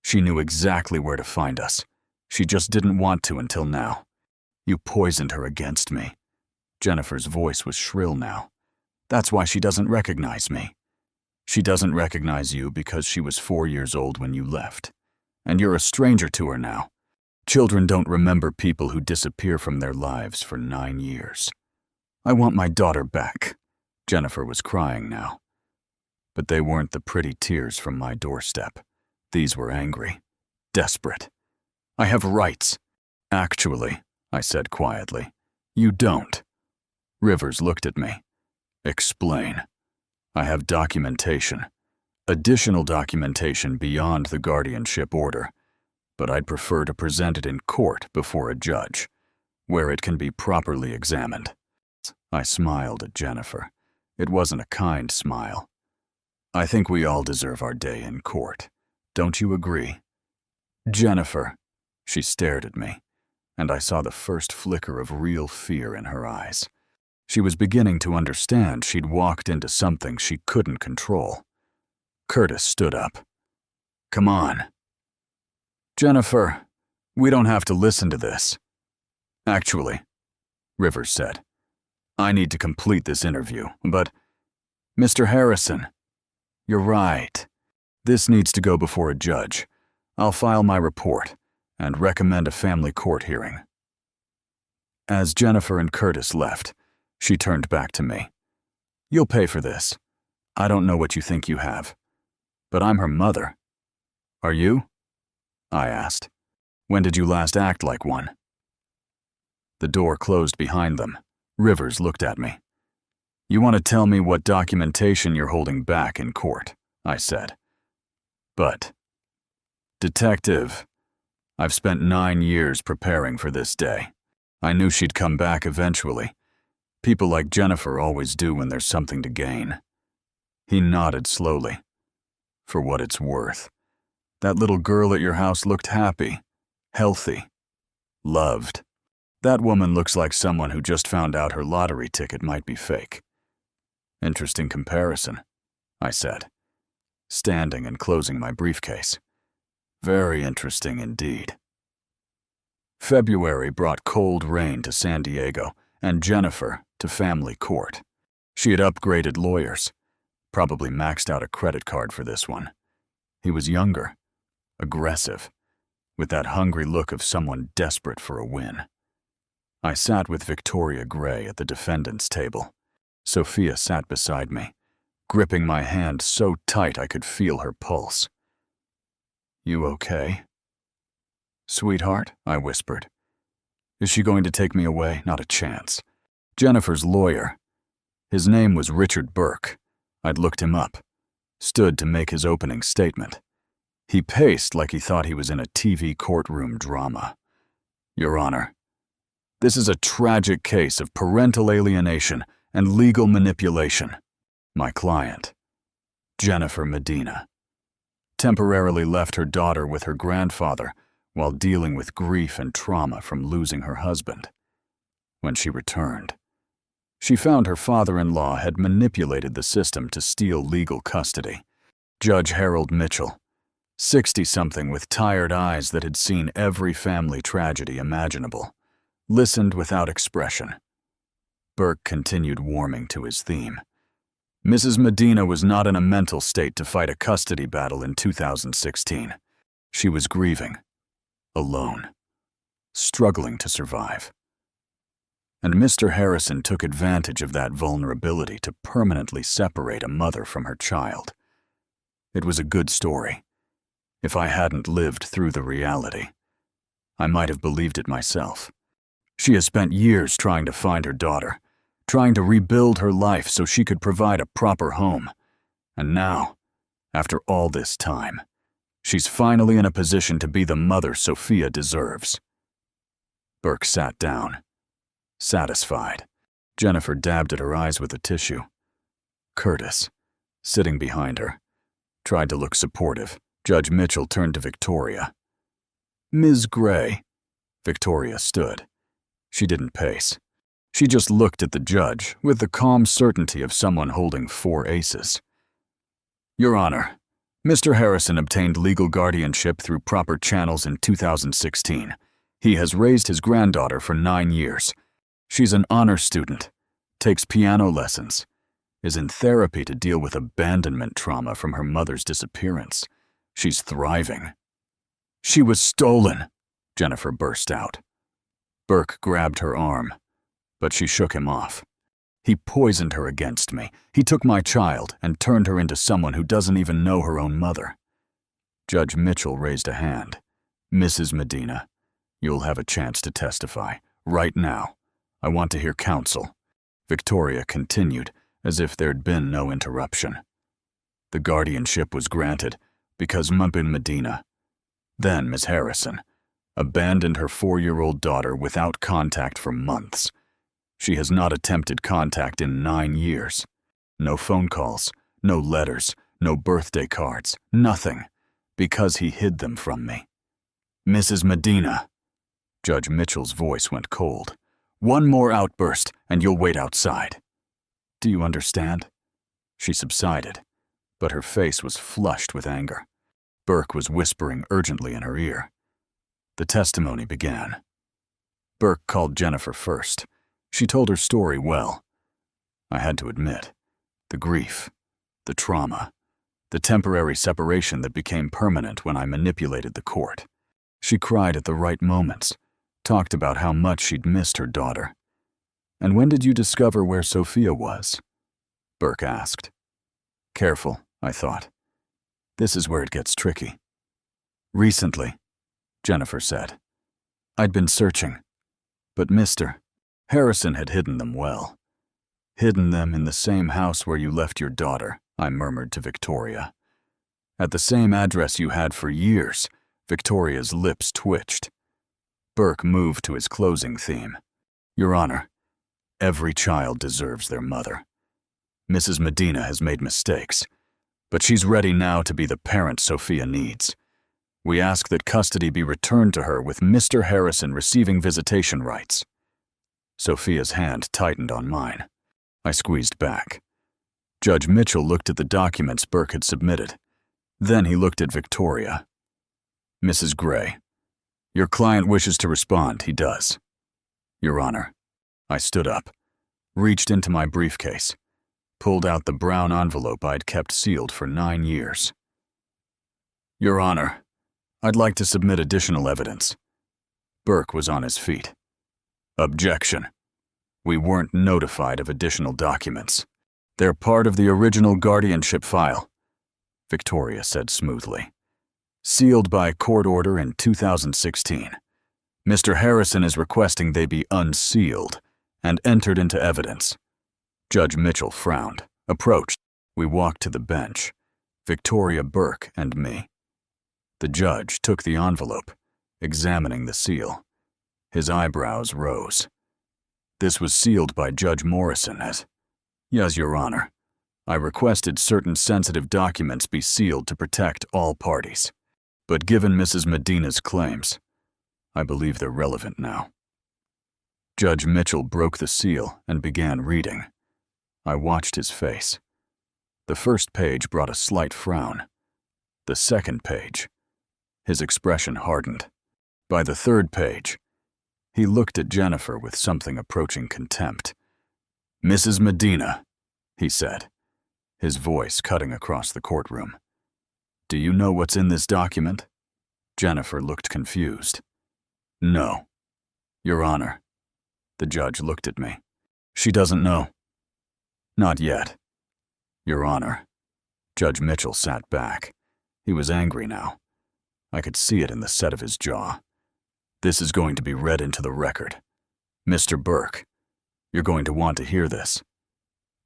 She knew exactly where to find us. She just didn't want to until now. You poisoned her against me. Jennifer's voice was shrill now. That's why she doesn't recognize me. She doesn't recognize you because she was 4 years old when you left. And you're a stranger to her now. Children don't remember people who disappear from their lives for 9 years. I want my daughter back. Jennifer was crying now. But they weren't the pretty tears from my doorstep. These were angry, desperate. I have rights. Actually, I said quietly, you don't. Rivers looked at me. Explain. I have documentation. Additional documentation beyond the guardianship order. But I'd prefer to present it in court before a judge, where it can be properly examined. I smiled at Jennifer. It wasn't a kind smile. I think we all deserve our day in court. Don't you agree? Jennifer, she stared at me, and I saw the first flicker of real fear in her eyes. She was beginning to understand she'd walked into something she couldn't control. Curtis stood up. Come on. Jennifer, we don't have to listen to this. Actually, Rivers said, I need to complete this interview, but Mr. Harrison, you're right. This needs to go before a judge. I'll file my report and recommend a family court hearing. As Jennifer and Curtis left, she turned back to me. You'll pay for this. I don't know what you think you have, but I'm her mother. Are you? I asked. When did you last act like one? The door closed behind them. Rivers looked at me. You want to tell me what documentation you're holding back in court, I said. But, Detective, I've spent 9 years preparing for this day. I knew she'd come back eventually. People like Jennifer always do when there's something to gain. He nodded slowly. For what it's worth. That little girl at your house looked happy. healthy, loved. That woman looks like someone who just found out her lottery ticket might be fake. Interesting comparison, I said, standing and closing my briefcase. Very interesting indeed. February brought cold rain to San Diego and Jennifer to family court. She had upgraded lawyers, probably maxed out a credit card for this one. He was younger, aggressive, with that hungry look of someone desperate for a win. I sat with Victoria Gray at the defendant's table. Sophia sat beside me, gripping my hand so tight I could feel her pulse. "You okay?" "Sweetheart," I whispered. "Is she going to take me away? Not a chance." Jennifer's lawyer. His name was Richard Burke. I'd looked him up. Stood to make his opening statement. He paced like he thought he was in a TV courtroom drama. "Your Honor, this is a tragic case of parental alienation and legal manipulation. My client, Jennifer Medina, temporarily left her daughter with her grandfather while dealing with grief and trauma from losing her husband. When she returned, she found her father-in-law had manipulated the system to steal legal custody. Judge Harold Mitchell, 60-something with tired eyes that had seen every family tragedy imaginable, listened without expression. Burke continued warming to his theme. Mrs. Medina was not in a mental state to fight a custody battle in 2016. She was grieving, alone, struggling to survive. And Mr. Harrison took advantage of that vulnerability to permanently separate a mother from her child. It was a good story. If I hadn't lived through the reality, I might have believed it myself. She has spent years trying to find her daughter, trying to rebuild her life so she could provide a proper home. And now, after all this time, she's finally in a position to be the mother Sophia deserves. Burke sat down, satisfied. Jennifer dabbed at her eyes with a tissue. Curtis, sitting behind her, tried to look supportive. Judge Mitchell turned to Victoria. "Ms. Gray." Victoria stood. She didn't pace. She just looked at the judge with the calm certainty of someone holding 4 aces. "Your Honor, Mr. Harrison obtained legal guardianship through proper channels in 2016. He has raised his granddaughter for 9 years. She's an honor student, takes piano lessons, is in therapy to deal with abandonment trauma from her mother's disappearance. She's thriving." "She was stolen," Jennifer burst out. Burke grabbed her arm, but she shook him off. "He poisoned her against me. He took my child and turned her into someone who doesn't even know her own mother." Judge Mitchell raised a hand. "Mrs. Medina, you'll have a chance to testify. Right now. I want to hear counsel." Victoria continued, as if there'd been no interruption. "The guardianship was granted because Mumpin Medina, then Ms. Harrison, abandoned her 4-year-old daughter without contact for months. She has not attempted contact in 9 years. No phone calls, no letters, no birthday cards, nothing, because he hid them from me. Mrs. Medina." Judge Mitchell's voice went cold. "One more outburst, and you'll wait outside. Do you understand?" She subsided, but her face was flushed with anger. Burke was whispering urgently in her ear. The testimony began. Burke called Jennifer first. She told her story well. I had to admit, the grief, the trauma, the temporary separation that became permanent when I manipulated the court. She cried at the right moments, talked about how much she'd missed her daughter. "And when did you discover where Sophia was?" Burke asked. Careful, I thought. This is where it gets tricky. "Recently," Jennifer said. "I'd been searching, but Mr. Harrison had hidden them well. Hidden them in the same house where you left your daughter," I murmured to Victoria. "At the same address you had for years." Victoria's lips twitched. Burke moved to his closing theme. "Your Honor, every child deserves their mother. Mrs. Medina has made mistakes, but she's ready now to be the parent Sophia needs. We ask that custody be returned to her with Mr. Harrison receiving visitation rights." Sophia's hand tightened on mine. I squeezed back. Judge Mitchell looked at the documents Burke had submitted. Then he looked at Victoria. "Mrs. Gray, your client wishes to respond. He does." "Your Honor." I stood up, reached into my briefcase, pulled out the brown envelope I'd kept sealed for 9 years. "Your Honor, I'd like to submit additional evidence." Burke was on his feet. "Objection. We weren't notified of additional documents. They're part of the original guardianship file," Victoria said smoothly. "Sealed by court order in 2016. Mr. Harrison is requesting they be unsealed and entered into evidence." Judge Mitchell frowned, approached. We walked to the bench, Victoria, Burke, and me. The judge took the envelope, examining the seal. His eyebrows rose. "This was sealed by Judge Morrison as—" "Yes, Your Honor. I requested certain sensitive documents be sealed to protect all parties. But given Mrs. Medina's claims, I believe they're relevant now." Judge Mitchell broke the seal and began reading. I watched his face. The first page brought a slight frown. The second page, his expression hardened. By the third page, he looked at Jennifer with something approaching contempt. "Mrs. Medina," he said, his voice cutting across the courtroom. "Do you know what's in this document?" Jennifer looked confused. "No, Your Honor." The judge looked at me. "She doesn't know." "Not yet." "Your Honor." Judge Mitchell sat back. He was angry now. I could see it in the set of his jaw. "This is going to be read into the record. Mr. Burke, you're going to want to hear this."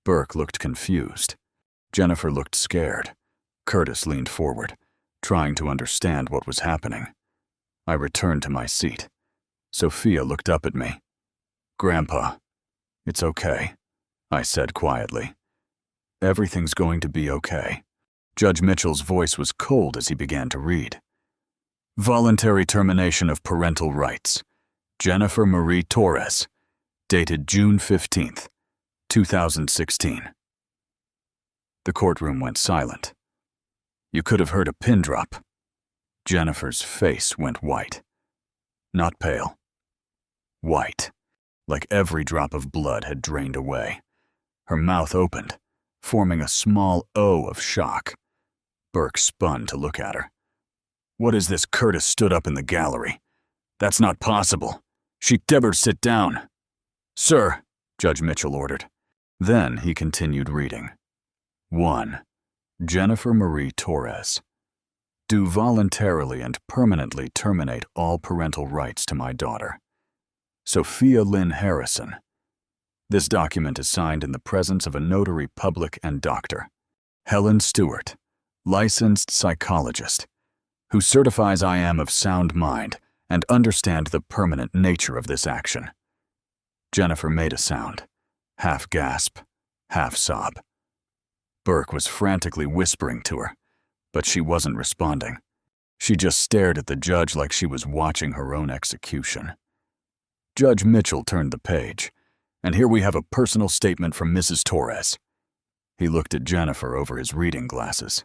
Burke looked confused. Jennifer looked scared. Curtis leaned forward, trying to understand what was happening. I returned to my seat. Sophia looked up at me. "Grandpa, it's okay," I said quietly. "Everything's going to be okay." Judge Mitchell's voice was cold as he began to read. "Voluntary termination of parental rights. Jennifer Marie Torres, dated June 15th, 2016. The courtroom went silent. You could have heard a pin drop. Jennifer's face went white. Not pale. White, like every drop of blood had drained away. Her mouth opened, forming a small O of shock. Burke spun to look at her. "What is this?" Curtis stood up in the gallery. "That's not possible. She never sit down." "Sir," Judge Mitchell ordered. Then he continued reading. 1. Jennifer Marie Torres. Do voluntarily and permanently terminate all parental rights to my daughter, Sophia Lynn Harrison. This document is signed in the presence of a notary public and doctor, Helen Stewart, licensed psychologist, who certifies I am of sound mind and understand the permanent nature of this action. Jennifer made a sound, half gasp, half sob. Burke was frantically whispering to her, but she wasn't responding. She just stared at the judge like she was watching her own execution. Judge Mitchell turned the page, and here we have a personal statement from Mrs. Torres. He looked at Jennifer over his reading glasses.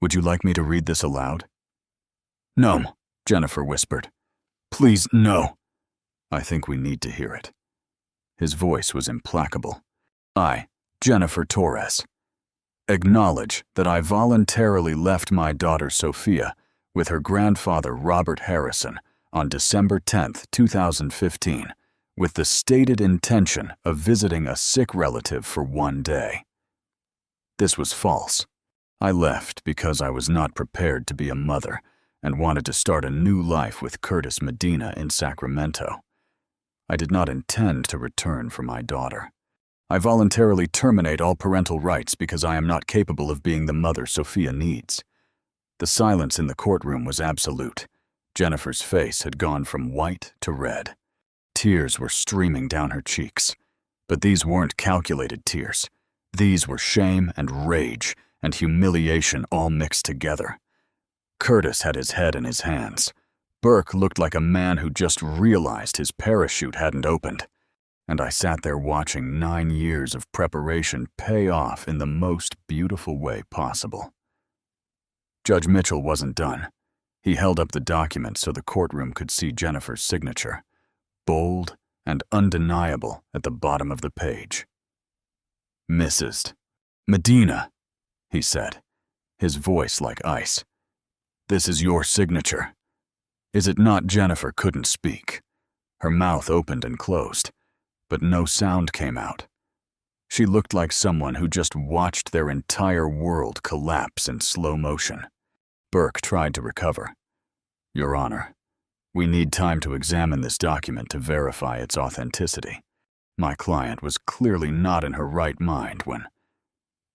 "Would you like me to read this aloud?" "No," Jennifer whispered. "Please, no." "I think we need to hear it." His voice was implacable. "I, Jennifer Torres, acknowledge that I voluntarily left my daughter Sophia with her grandfather Robert Harrison on December 10th, 2015, with the stated intention of visiting a sick relative for 1 day. This was false. I left because I was not prepared to be a mother and wanted to start a new life with Curtis Medina in Sacramento. I did not intend to return for my daughter. I voluntarily terminate all parental rights because I am not capable of being the mother Sophia needs." The silence in the courtroom was absolute. Jennifer's face had gone from white to red. Tears were streaming down her cheeks. But these weren't calculated tears. These were shame and rage and humiliation all mixed together. Curtis had his head in his hands. Burke looked like a man who just realized his parachute hadn't opened. And I sat there watching 9 years of preparation pay off in the most beautiful way possible. Judge Mitchell wasn't done. He held up the document so the courtroom could see Jennifer's signature, bold and undeniable at the bottom of the page. "Mrs. Medina," he said, his voice like ice. "This is your signature. Is it not?" Jennifer couldn't speak. Her mouth opened and closed, but no sound came out. She looked like someone who just watched their entire world collapse in slow motion. Burke tried to recover. "Your Honor, we need time to examine this document to verify its authenticity. My client was clearly not in her right mind when—"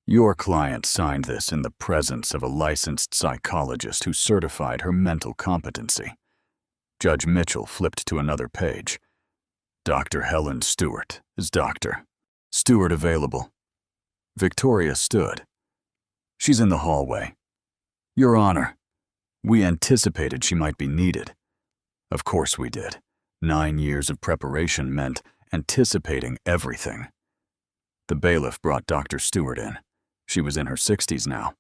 "Your client signed this in the presence of a licensed psychologist who certified her mental competency." Judge Mitchell flipped to another page. "Dr. Helen Stewart. Is Dr. Stewart available?" Victoria stood. "She's in the hallway." "Your Honor, we anticipated she might be needed." Of course we did. 9 years of preparation meant anticipating everything. The bailiff brought Dr. Stewart in. She was in her 60s now.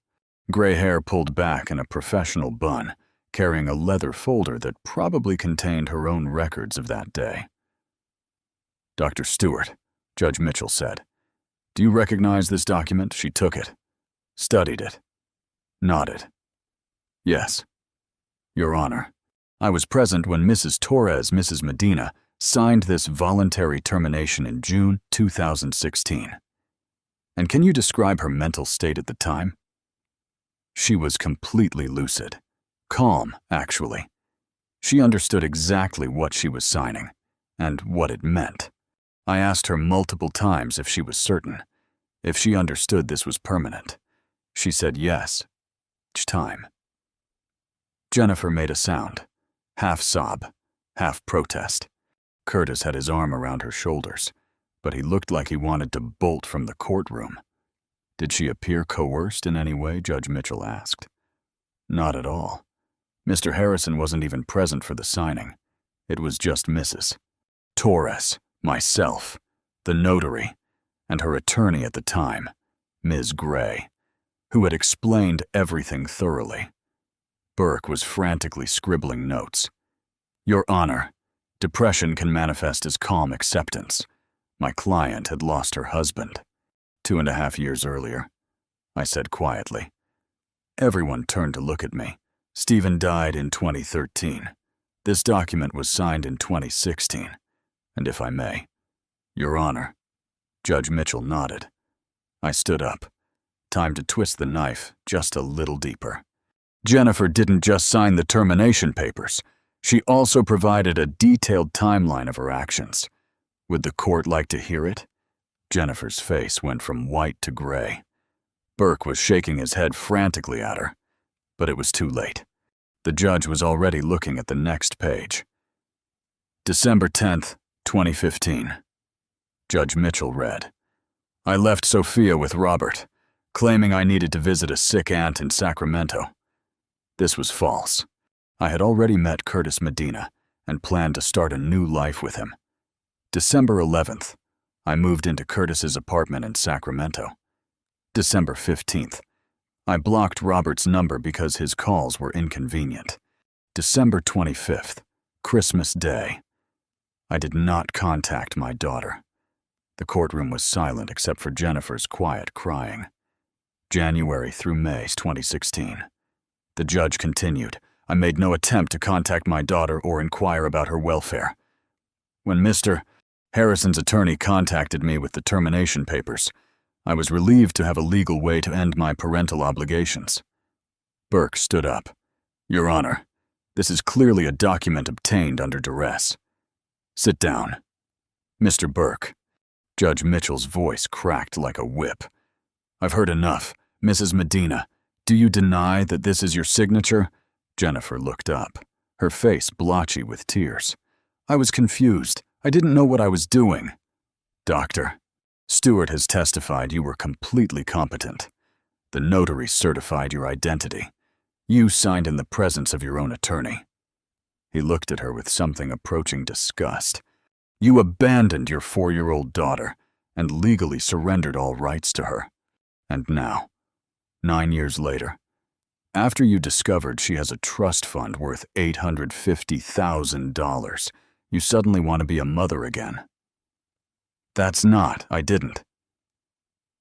Gray hair pulled back in a professional bun, carrying a leather folder that probably contained her own records of that day. "Dr. Stewart," Judge Mitchell said, "do you recognize this document?" She took it, studied it, nodded. "Yes." "Your Honor, I was present when Mrs. Torres, Mrs. Medina, signed this voluntary termination in June 2016. And can you describe her mental state at the time?" "She was completely lucid. Calm, actually. She understood exactly what she was signing, and what it meant. I asked her multiple times if she was certain, if she understood this was permanent. She said yes, each time." Jennifer made a sound, half sob, half protest. Curtis had his arm around her shoulders, but he looked like he wanted to bolt from the courtroom. "Did she appear coerced in any way?" Judge Mitchell asked. "Not at all. Mr. Harrison wasn't even present for the signing. It was just Mrs. Torres, myself, the notary, and her attorney at the time, Ms. Gray, who had explained everything thoroughly." Burke was frantically scribbling notes. "Your Honor, depression can manifest as calm acceptance. My client had lost her husband 2.5 years earlier," I said quietly. Everyone turned to look at me. "Stephen died in 2013. This document was signed in 2016. And if I may—" "Your Honor." Judge Mitchell nodded. I stood up. Time to twist the knife just a little deeper. "Jennifer didn't just sign the termination papers. She also provided a detailed timeline of her actions. Would the court like to hear it?" Jennifer's face went from white to gray. Burke was shaking his head frantically at her, but it was too late. The judge was already looking at the next page. "December 10th, 2015. Judge Mitchell read, "I left Sophia with Robert, claiming I needed to visit a sick aunt in Sacramento. This was false. I had already met Curtis Medina and planned to start a new life with him. December 11th, I moved into Curtis's apartment in Sacramento. December 15th, I blocked Robert's number because his calls were inconvenient. December 25th, Christmas Day, I did not contact my daughter." The courtroom was silent except for Jennifer's quiet crying. January through May 2016. The judge continued, "I made no attempt to contact my daughter or inquire about her welfare. When Mr. Harrison's attorney contacted me with the termination papers, I was relieved to have a legal way to end my parental obligations." Burke stood up. "Your Honor, this is clearly a document obtained under duress. Sit down." "Mr. Burke." Judge Mitchell's voice cracked like a whip. "I've heard enough. Mrs. Medina, do you deny that this is your signature?" Jennifer looked up, her face blotchy with tears. "I was confused. I didn't know what I was doing." "Doctor, Stewart has testified you were completely competent. The notary certified your identity. You signed in the presence of your own attorney." He looked at her with something approaching disgust. "You abandoned your 4-year-old daughter and legally surrendered all rights to her. And now, 9 years later, after you discovered she has a trust fund worth $850,000, you suddenly want to be a mother again." I didn't."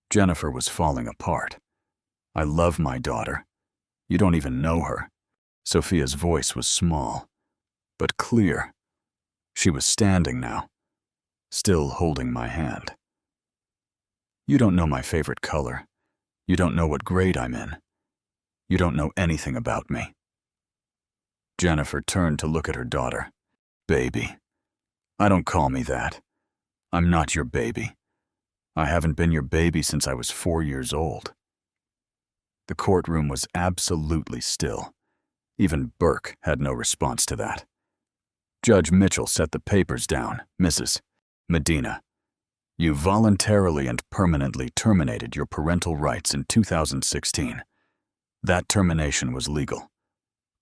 Jennifer was falling apart. "I love my daughter. You don't even know her." Sophia's voice was small, but clear. She was standing now, still holding my hand. "You don't know my favorite color. You don't know what grade I'm in. You don't know anything about me." Jennifer turned to look at her daughter. "Baby. I don't call me that. I'm not your baby. I haven't been your baby since I was 4 years old." The courtroom was absolutely still. Even Burke had no response to that. Judge Mitchell set the papers down. "Mrs. Medina, you voluntarily and permanently terminated your parental rights in 2016. That termination was legal,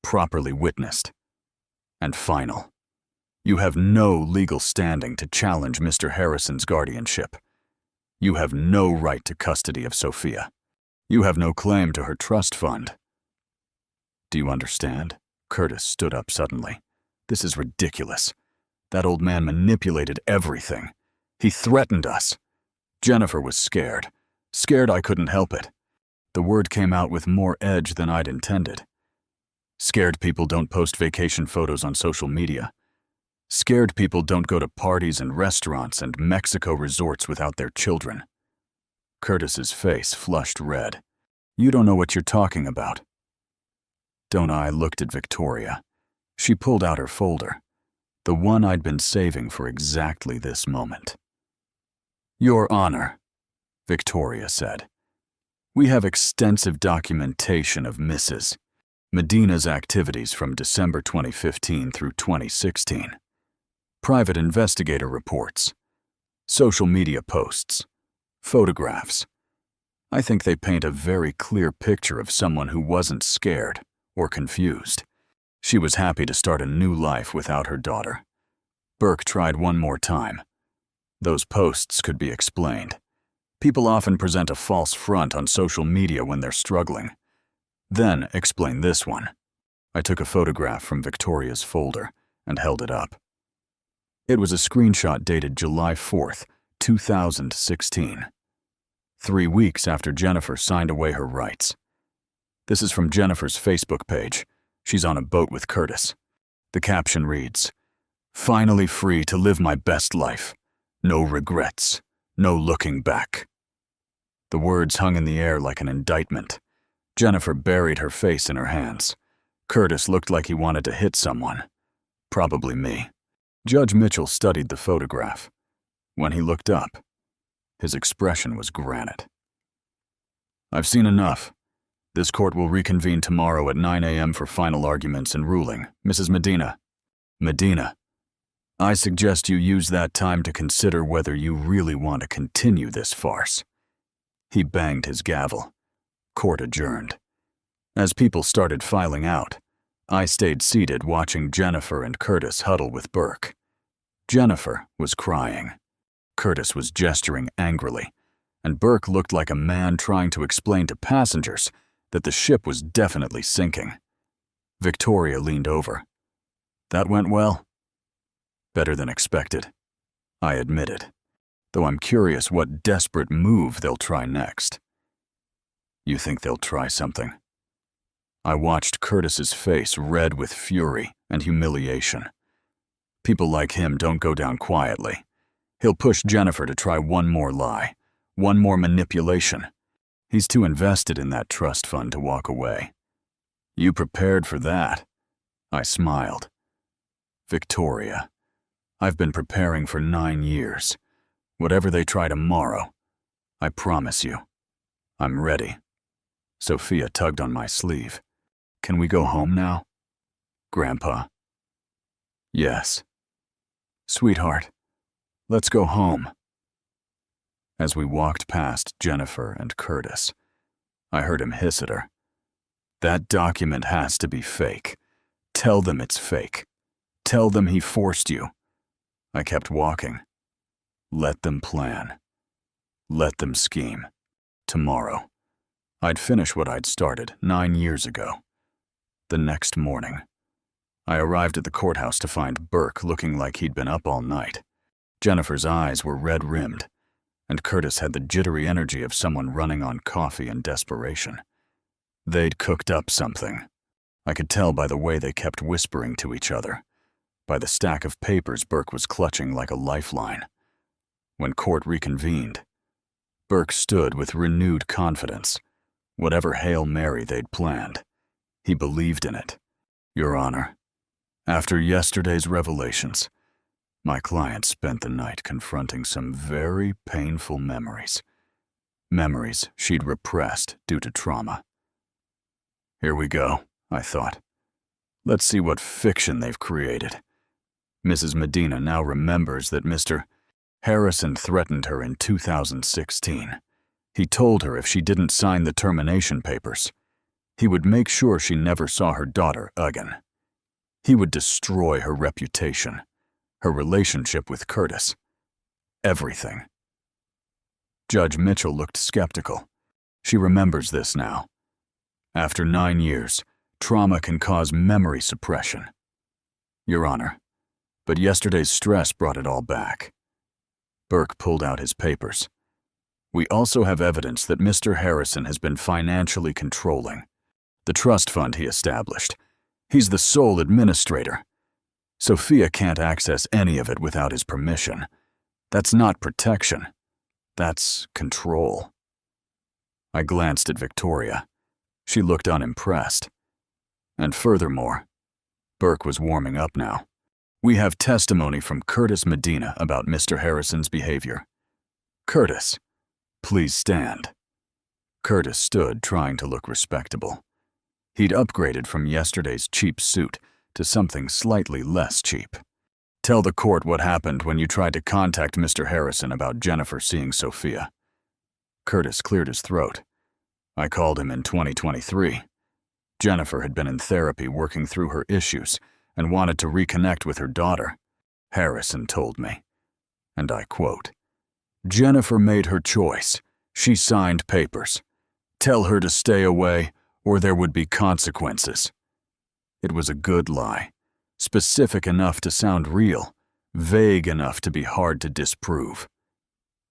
properly witnessed, and final. You have no legal standing to challenge Mr. Harrison's guardianship. You have no right to custody of Sophia. You have no claim to her trust fund." "Do you understand?" Curtis stood up suddenly. "This is ridiculous. That old man manipulated everything. He threatened us." Jennifer was scared. Scared I couldn't help it. The word came out with more edge than I'd intended. Scared people don't post vacation photos on social media. Scared people don't go to parties and restaurants and Mexico resorts without their children. Curtis's face flushed red. "You don't know what you're talking about." Don't I looked at Victoria. She pulled out her folder, the one I'd been saving for exactly this moment. "Your Honor," Victoria said, "we have extensive documentation of Mrs. Medina's activities from December 2015 through 2016. Private investigator reports, social media posts, photographs. I think they paint a very clear picture of someone who wasn't scared or confused. She was happy to start a new life without her daughter. Burke tried one more time. Those posts could be explained. People often present a false front on social media when they're struggling. Then explain this one." I took a photograph from Victoria's folder and held it up. It was a screenshot dated July 4th, 2016. 3 weeks after Jennifer signed away her rights. This is from Jennifer's Facebook page. She's on a boat with Curtis. The caption reads, "Finally free to live my best life. No regrets. No looking back." The words hung in the air like an indictment. Jennifer buried her face in her hands. Curtis looked like he wanted to hit someone. Probably me. Judge Mitchell studied the photograph. When he looked up, his expression was granite. "I've seen enough. This court will reconvene tomorrow at 9 a.m. for final arguments and ruling. Mrs. Medina. Medina, I suggest you use that time to consider whether you really want to continue this farce." He banged his gavel. Court adjourned. As people started filing out, I stayed seated watching Jennifer and Curtis huddle with Burke. Jennifer was crying. Curtis was gesturing angrily, and Burke looked like a man trying to explain to passengers that the ship was definitely sinking. Victoria leaned over. "That went well?" "Better than expected," I admitted, though I'm curious what desperate move they'll try next. "You think they'll try something?" I watched Curtis's face red with fury and humiliation. People like him don't go down quietly. He'll push Jennifer to try one more lie, one more manipulation. He's too invested in that trust fund to walk away. "You prepared for that?" I smiled. "Victoria, I've been preparing for 9 years. Whatever they try tomorrow, I promise you, I'm ready." Sophia tugged on my sleeve. "Can we go home now?" "Grandpa?" "Yes." "Sweetheart, let's go home." As we walked past Jennifer and Curtis, I heard him hiss at her. That document has to be fake. Tell them it's fake. Tell them he forced you. I kept walking. Let them plan. Let them scheme. Tomorrow, I'd finish what I'd started 9 years ago. The next morning, I arrived at the courthouse to find Burke looking like he'd been up all night. Jennifer's eyes were red-rimmed, and Curtis had the jittery energy of someone running on coffee in desperation. They'd cooked up something. I could tell by the way they kept whispering to each other, by the stack of papers Burke was clutching like a lifeline. When court reconvened, Burke stood with renewed confidence. Whatever Hail Mary they'd planned, he believed in it. Your Honor, after yesterday's revelations, my client spent the night confronting some very painful memories. Memories she'd repressed due to trauma. Here we go, I thought. Let's see what fiction they've created. Mrs. Medina now remembers that Mr. Harrison threatened her in 2016. He told her if she didn't sign the termination papers, he would make sure she never saw her daughter again. He would destroy her reputation, her relationship with Curtis, everything. Judge Mitchell looked skeptical. She remembers this now. After 9 years, trauma can cause memory suppression. Your Honor, but yesterday's stress brought it all back. Burke pulled out his papers. We also have evidence that Mr. Harrison has been financially controlling the trust fund he established. He's the sole administrator. Sophia can't access any of it without his permission. That's not protection. That's control. I glanced at Victoria. She looked unimpressed. And furthermore, Burke was warming up now. We have testimony from Curtis Medina about Mr. Harrison's behavior. Curtis, please stand. Curtis stood, trying to look respectable. He'd upgraded from yesterday's cheap suit to something slightly less cheap. Tell the court what happened when you tried to contact Mr. Harrison about Jennifer seeing Sophia. Curtis cleared his throat. I called him in 2023. Jennifer had been in therapy working through her issues and wanted to reconnect with her daughter. Harrison told me, and I quote, "Jennifer made her choice. She signed papers. Tell her to stay away or there would be consequences." It was a good lie, specific enough to sound real, vague enough to be hard to disprove.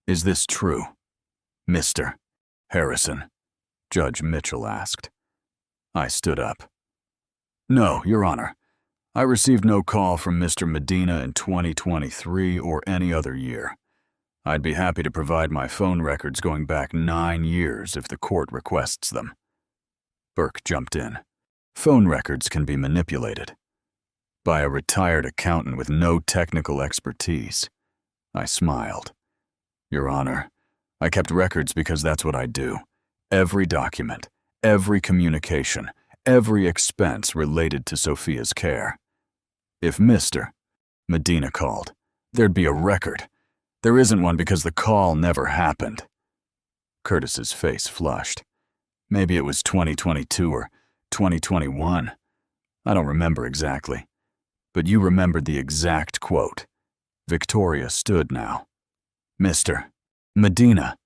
Is this true, Mr. Harrison? Judge Mitchell asked. I stood up. No, Your Honor. I received no call from Mr. Medina in 2023 or any other year. I'd be happy to provide my phone records going back 9 years if the court requests them. Burke jumped in. Phone records can be manipulated. By a retired accountant with no technical expertise. I smiled. Your Honor, I kept records because that's what I do. Every document, every communication, every expense related to Sophia's care. If Mr. Medina called, there'd be a record. There isn't one because the call never happened. Curtis's face flushed. Maybe it was 2022 or 2021. I don't remember exactly. But you remembered the exact quote. Victoria stood now. Mr. Medina,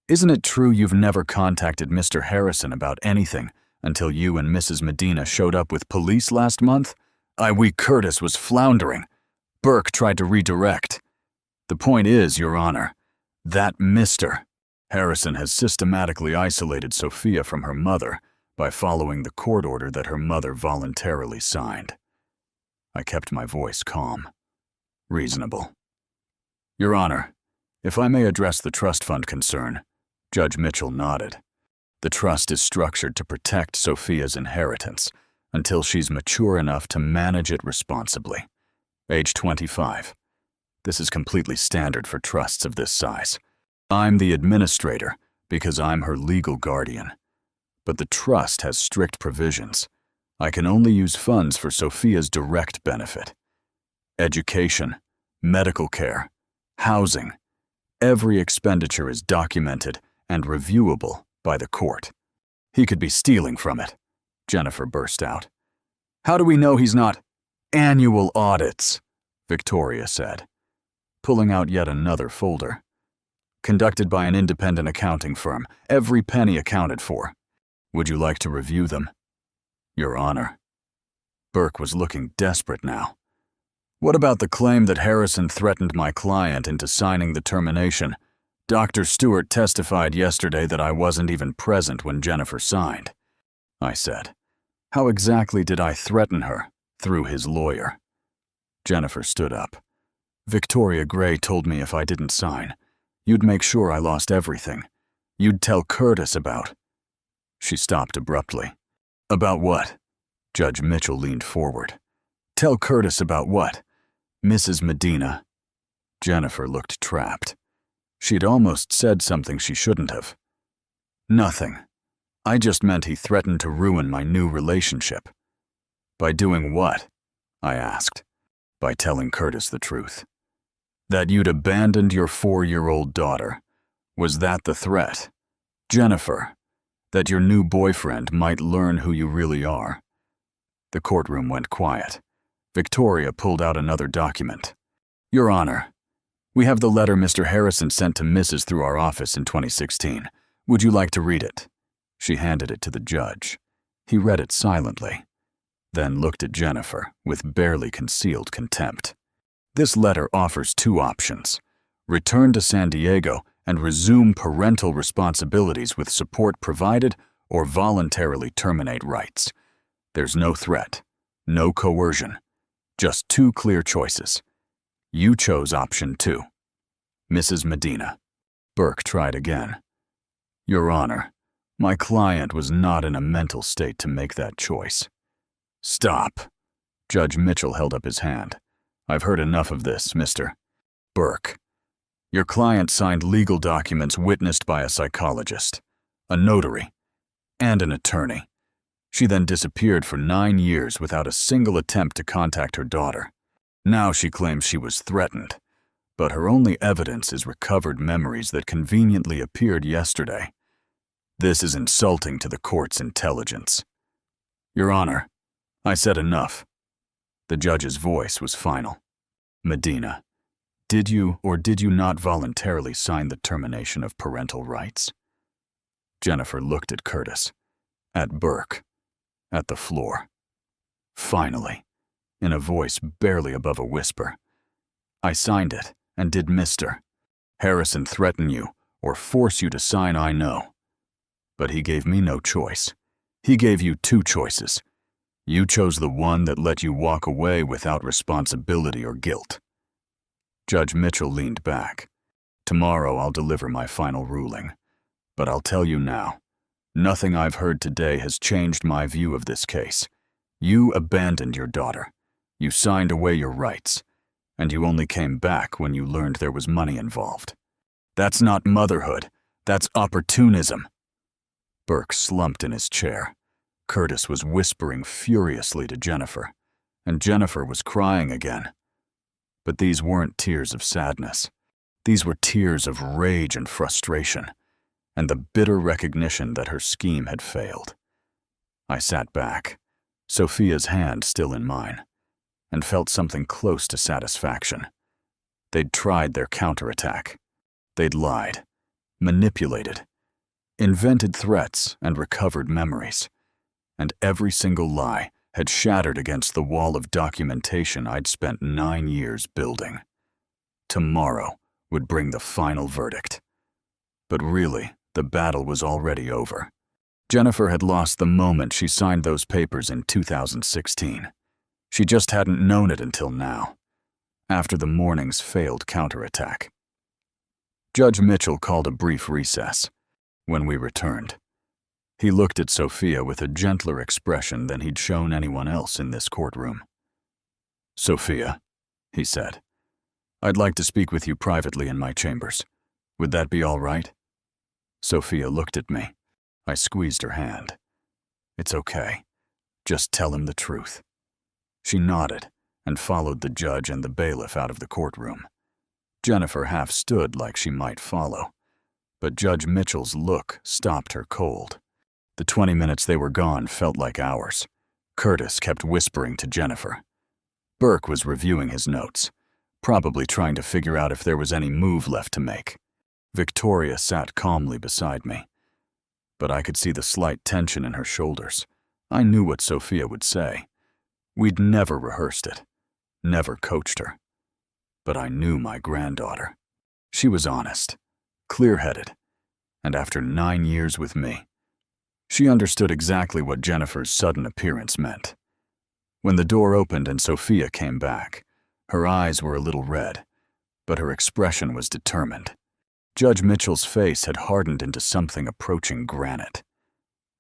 isn't it true you've never contacted Mr. Harrison about anything until you and Mrs. Medina showed up with police last month? Curtis was floundering. Burke tried to redirect. The point is, Your Honor, that Mr. Harrison has systematically isolated Sophia from her mother by following the court order that her mother voluntarily signed. I kept my voice calm. Reasonable. Your Honor, if I may address the trust fund concern, Judge Mitchell nodded. The trust is structured to protect Sophia's inheritance until she's mature enough to manage it responsibly. Age 25. This is completely standard for trusts of this size. I'm the administrator because I'm her legal guardian. But the trust has strict provisions. I can only use funds for Sophia's direct benefit. Education, medical care, housing. Every expenditure is documented and reviewable by the court. He could be stealing from it. Jennifer burst out. "How do we know he's not—" "Annual audits," Victoria said, pulling out yet another folder. "Conducted by an independent accounting firm, every penny accounted for. Would you like to review them?" "Your Honor." Burke was looking desperate now. "What about the claim that Harrison threatened my client into signing the termination? Dr. Stewart testified yesterday that I wasn't even present when Jennifer signed," I said. "How exactly did I threaten her?" "Through his lawyer." Jennifer stood up. "Victoria Gray told me if I didn't sign, you'd make sure I lost everything. You'd tell Curtis about—" She stopped abruptly. "About what?" Judge Mitchell leaned forward. "Tell Curtis about what? Mrs. Medina." Jennifer looked trapped. She'd almost said something she shouldn't have. "Nothing. I just meant he threatened to ruin my new relationship." "By doing what?" I asked. "By telling Curtis the truth. That you'd abandoned your 4-year-old daughter. Was that the threat? Jennifer, that your new boyfriend might learn who you really are." The courtroom went quiet. Victoria pulled out another document. "Your Honor, we have the letter Mr. Harrison sent to Mrs. through our office in 2016. Would you like to read it?" She handed it to the judge. He read it silently, then looked at Jennifer with barely concealed contempt. "This letter offers 2 options: return to San Diego and resume parental responsibilities with support provided, or voluntarily terminate rights. There's no threat, no coercion, just 2 clear choices. You chose option 2. Mrs. Medina." Burke tried again. "Your Honor, my client was not in a mental state to make that choice." "Stop." Judge Mitchell held up his hand. "I've heard enough of this, Mr. Burke. Your client signed legal documents witnessed by a psychologist, a notary, and an attorney. She then disappeared for 9 years without a single attempt to contact her daughter. Now she claims she was threatened, but her only evidence is recovered memories that conveniently appeared yesterday. This is insulting to the court's intelligence." "Your Honor, I said enough." The judge's voice was final. "Medina, did you or did you not voluntarily sign the termination of parental rights?" Jennifer looked at Curtis, at Burke, at the floor. Finally, in a voice barely above a whisper, "I signed it, and did Mr. Harrison threaten you or force you to sign? I know. But he gave me no choice. He gave you 2 choices. You chose the one that let you walk away without responsibility or guilt." Judge Mitchell leaned back. "Tomorrow I'll deliver my final ruling. But I'll tell you now, nothing I've heard today has changed my view of this case. You abandoned your daughter. You signed away your rights. And you only came back when you learned there was money involved. That's not motherhood. That's opportunism." Burke slumped in his chair. Curtis was whispering furiously to Jennifer, and Jennifer was crying again. But these weren't tears of sadness. These were tears of rage and frustration, and the bitter recognition that her scheme had failed. I sat back, Sophia's hand still in mine, and felt something close to satisfaction. They'd tried their counterattack. They'd lied, manipulated, invented threats, and recovered memories. And every single lie had shattered against the wall of documentation I'd spent 9 years building. Tomorrow would bring the final verdict. But really, the battle was already over. Jennifer had lost the moment she signed those papers in 2016. She just hadn't known it until now, after the morning's failed counterattack. Judge Mitchell called a brief recess. When we returned, he looked at Sophia with a gentler expression than he'd shown anyone else in this courtroom. "Sophia," he said, "I'd like to speak with you privately in my chambers. Would that be all right?" Sophia looked at me. I squeezed her hand. "It's okay. Just tell him the truth." She nodded and followed the judge and the bailiff out of the courtroom. Jennifer half stood like she might follow, but Judge Mitchell's look stopped her cold. The 20 minutes they were gone felt like hours. Curtis kept whispering to Jennifer. Burke was reviewing his notes, probably trying to figure out if there was any move left to make. Victoria sat calmly beside me, but I could see the slight tension in her shoulders. I knew what Sophia would say. We'd never rehearsed it, never coached her. But I knew my granddaughter. She was honest, clear-headed, and after 9 years with me, she understood exactly what Jennifer's sudden appearance meant. When the door opened and Sophia came back, her eyes were a little red, but her expression was determined. Judge Mitchell's face had hardened into something approaching granite.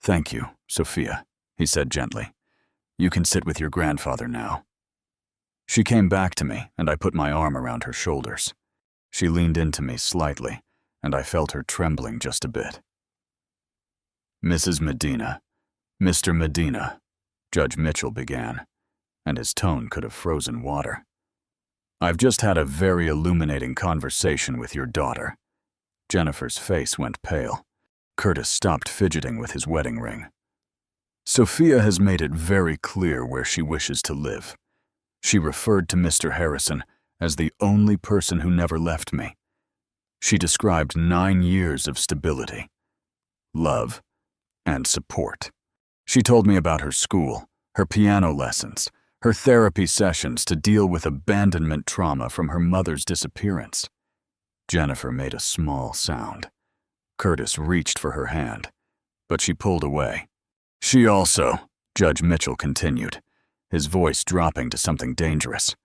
"Thank you, Sophia," he said gently. "You can sit with your grandfather now." She came back to me, and I put my arm around her shoulders. She leaned into me slightly, and I felt her trembling just a bit. "Mrs. Medina, Mr. Medina," Judge Mitchell began, and his tone could have frozen water. "I've just had a very illuminating conversation with your daughter." Jennifer's face went pale. Curtis stopped fidgeting with his wedding ring. "Sophia has made it very clear where she wishes to live. She referred to Mr. Harrison as the only person who never left me. She described 9 years of stability, love, and support. She told me about her school, her piano lessons, her therapy sessions to deal with abandonment trauma from her mother's disappearance." Jennifer made a small sound. Curtis reached for her hand, but she pulled away. "She also," Judge Mitchell continued, his voice dropping to something dangerous,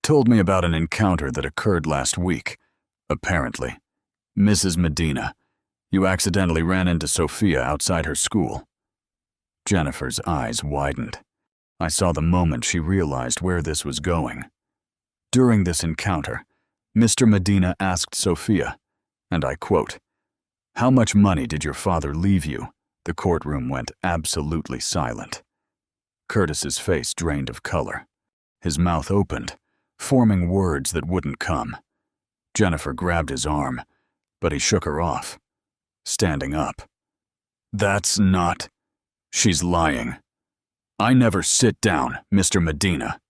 "told me about an encounter that occurred last week. Apparently, Mrs. Medina, you accidentally ran into Sophia outside her school." Jennifer's eyes widened. I saw the moment she realized where this was going. During this encounter, Mr. Medina asked Sophia, and I quote, "How much money did your father leave you?" The courtroom went absolutely silent. Curtis's face drained of color. His mouth opened, forming words that wouldn't come. Jennifer grabbed his arm, but he shook her off, standing up. "That's not... She's lying. I never sit down, Mr. Medina."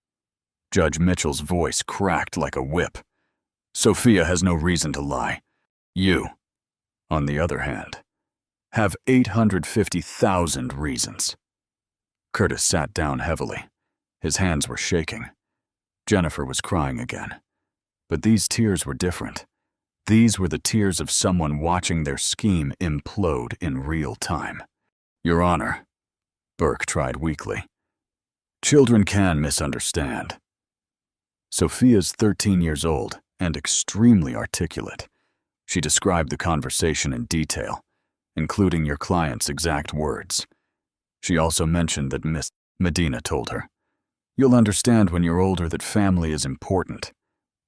Judge Mitchell's voice cracked like a whip. "Sophia has no reason to lie. You, on the other hand, have 850,000 reasons." Curtis sat down heavily. His hands were shaking. Jennifer was crying again. But these tears were different. These were the tears of someone watching their scheme implode in real time. "Your Honor," Burke tried weakly, "children can misunderstand." Sophia's 13 years old and extremely articulate. She described the conversation in detail, including your client's exact words. She also mentioned that Miss Medina told her, "You'll understand when you're older that family is important,"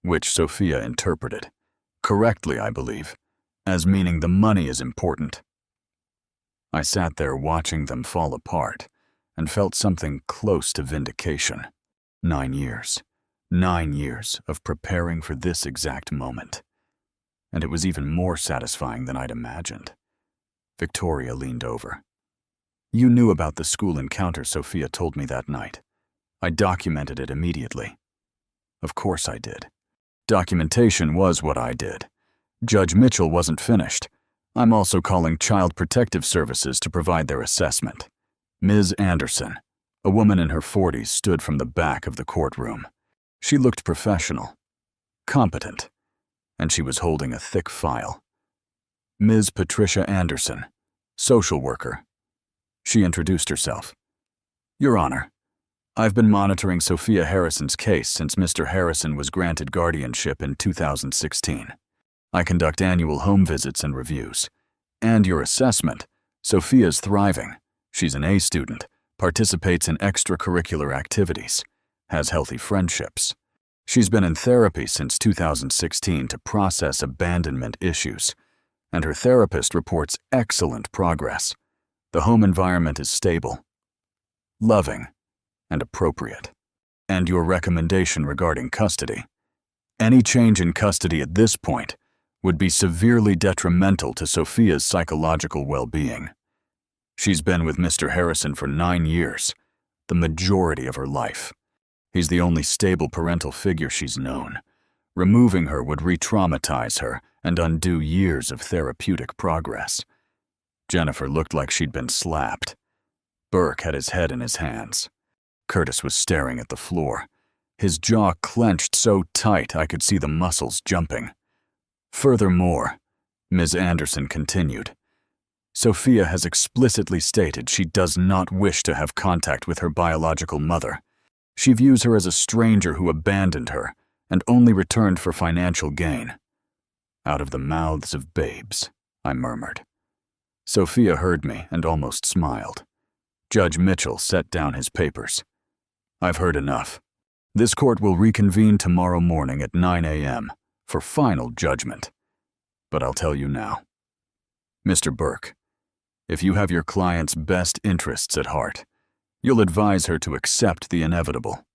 which Sophia interpreted, correctly I believe, as meaning the money is important. I sat there watching them fall apart and felt something close to vindication. 9 years. 9 years of preparing for this exact moment. And it was even more satisfying than I'd imagined. Victoria leaned over. "You knew about the school encounter Sophia told me that night. I documented it immediately." "Of course I did. Documentation was what I did. Judge Mitchell wasn't finished. I'm also calling Child Protective Services to provide their assessment." Ms. Anderson, a woman in her 40s, stood from the back of the courtroom. She looked professional, competent, and she was holding a thick file. Ms. Patricia Anderson, social worker. She introduced herself. "Your Honor, I've been monitoring Sophia Harrison's case since Mr. Harrison was granted guardianship in 2016. I conduct annual home visits and reviews. And your assessment, Sophia's thriving. She's an A student, participates in extracurricular activities, has healthy friendships. She's been in therapy since 2016 to process abandonment issues, and her therapist reports excellent progress. The home environment is stable, loving, and appropriate. And your recommendation regarding custody. Any change in custody at this point would be severely detrimental to Sophia's psychological well-being. She's been with Mr. Harrison for 9 years, the majority of her life. He's the only stable parental figure she's known. Removing her would re-traumatize her and undo years of therapeutic progress. Jennifer looked like she'd been slapped. Burke had his head in his hands. Curtis was staring at the floor. His jaw clenched so tight I could see the muscles jumping. Furthermore, Ms. Anderson continued, Sophia has explicitly stated she does not wish to have contact with her biological mother. She views her as a stranger who abandoned her and only returned for financial gain. Out of the mouths of babes, I murmured. Sophia heard me and almost smiled. Judge Mitchell set down his papers. I've heard enough. This court will reconvene tomorrow morning at 9 a.m. for final judgment. But I'll tell you now. Mr. Burke, if you have your client's best interests at heart, you'll advise her to accept the inevitable.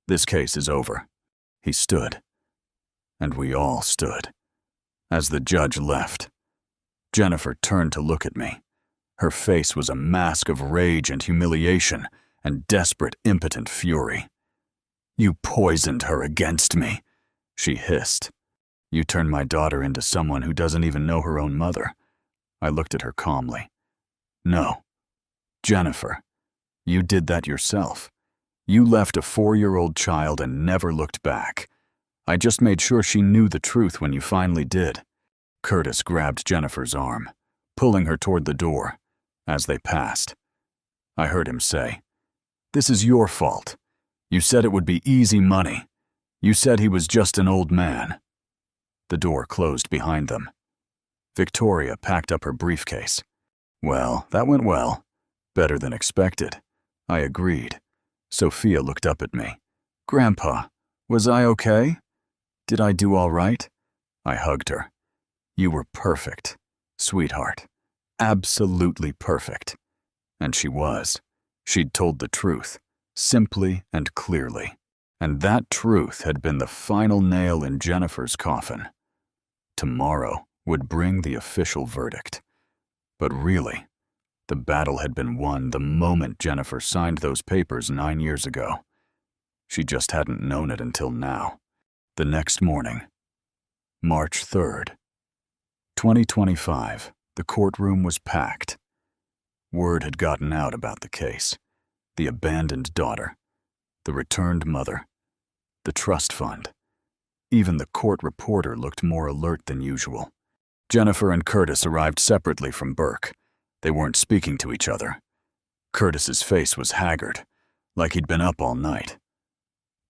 This case is over. He stood. And we all stood. As the judge left, Jennifer turned to look at me. Her face was a mask of rage and humiliation and desperate, impotent fury. You poisoned her against me, she hissed. You turned my daughter into someone who doesn't even know her own mother. I looked at her calmly. No. Jennifer, you did that yourself. You left a 4-year-old child and never looked back. I just made sure she knew the truth when you finally did. Curtis grabbed Jennifer's arm, pulling her toward the door. As they passed, I heard him say, This is your fault. You said it would be easy money. You said he was just an old man. The door closed behind them. Victoria packed up her briefcase. Well, that went well. Better than expected. I agreed. Sophia looked up at me. Grandpa, was I okay? Did I do all right? I hugged her. You were perfect, sweetheart. Absolutely perfect. And she was. She'd told the truth, simply and clearly. And that truth had been the final nail in Jennifer's coffin. Tomorrow would bring the official verdict. But really, the battle had been won the moment Jennifer signed those papers 9 years ago. She just hadn't known it until now. The next morning, March 3rd, 2025, the courtroom was packed. Word had gotten out about the case. The abandoned daughter, the returned mother, the trust fund. Even the court reporter looked more alert than usual. Jennifer and Curtis arrived separately from Burke. They weren't speaking to each other. Curtis's face was haggard, like he'd been up all night.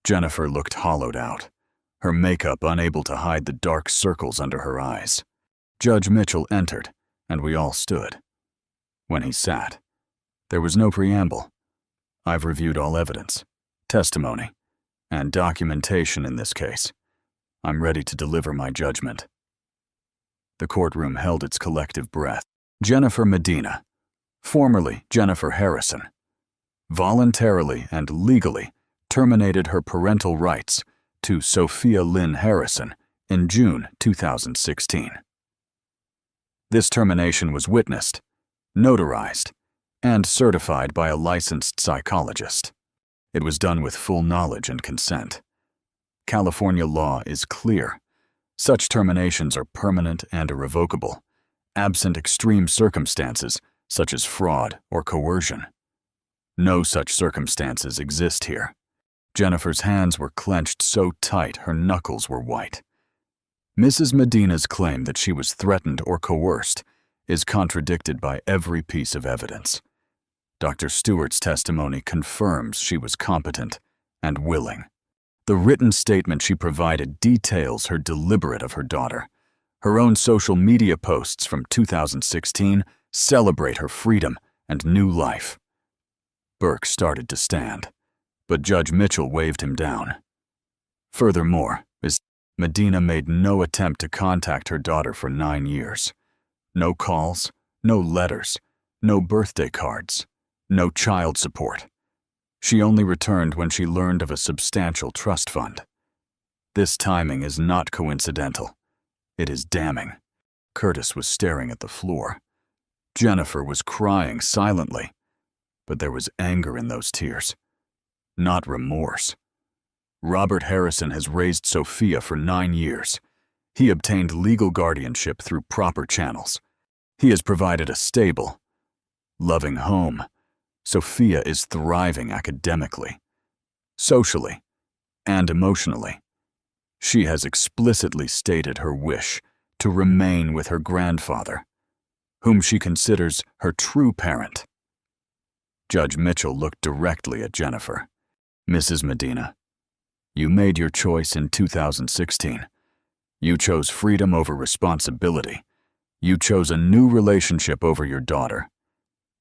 Jennifer looked hollowed out, her makeup unable to hide the dark circles under her eyes. Judge Mitchell entered, and we all stood. When he sat, there was no preamble. I've reviewed all evidence, testimony, and documentation in this case. I'm ready to deliver my judgment. The courtroom held its collective breath. Jennifer Medina, formerly Jennifer Harrison, voluntarily and legally terminated her parental rights to Sophia Lynn Harrison in June 2016. This termination was witnessed, notarized, and certified by a licensed psychologist. It was done with full knowledge and consent. California law is clear. Such terminations are permanent and irrevocable, absent extreme circumstances such as fraud or coercion. No such circumstances exist here. Jennifer's hands were clenched so tight her knuckles were white. Mrs. Medina's claim that she was threatened or coerced is contradicted by every piece of evidence. Dr. Stewart's testimony confirms she was competent and willing. The written statement she provided details her deliberate of her daughter. Her own social media posts from 2016 celebrate her freedom and new life. Burke started to stand, but Judge Mitchell waved him down. Furthermore, Ms. Medina made no attempt to contact her daughter for 9 years. No calls, no letters, no birthday cards, no child support. She only returned when she learned of a substantial trust fund. This timing is not coincidental. It is damning. Curtis was staring at the floor. Jennifer was crying silently, but there was anger in those tears, not remorse. Robert Harrison has raised Sophia for 9 years. He obtained legal guardianship through proper channels. He has provided a stable, loving home. Sophia is thriving academically, socially, and emotionally. She has explicitly stated her wish to remain with her grandfather, whom she considers her true parent. Judge Mitchell looked directly at Jennifer. Mrs. Medina, you made your choice in 2016. You chose freedom over responsibility. You chose a new relationship over your daughter.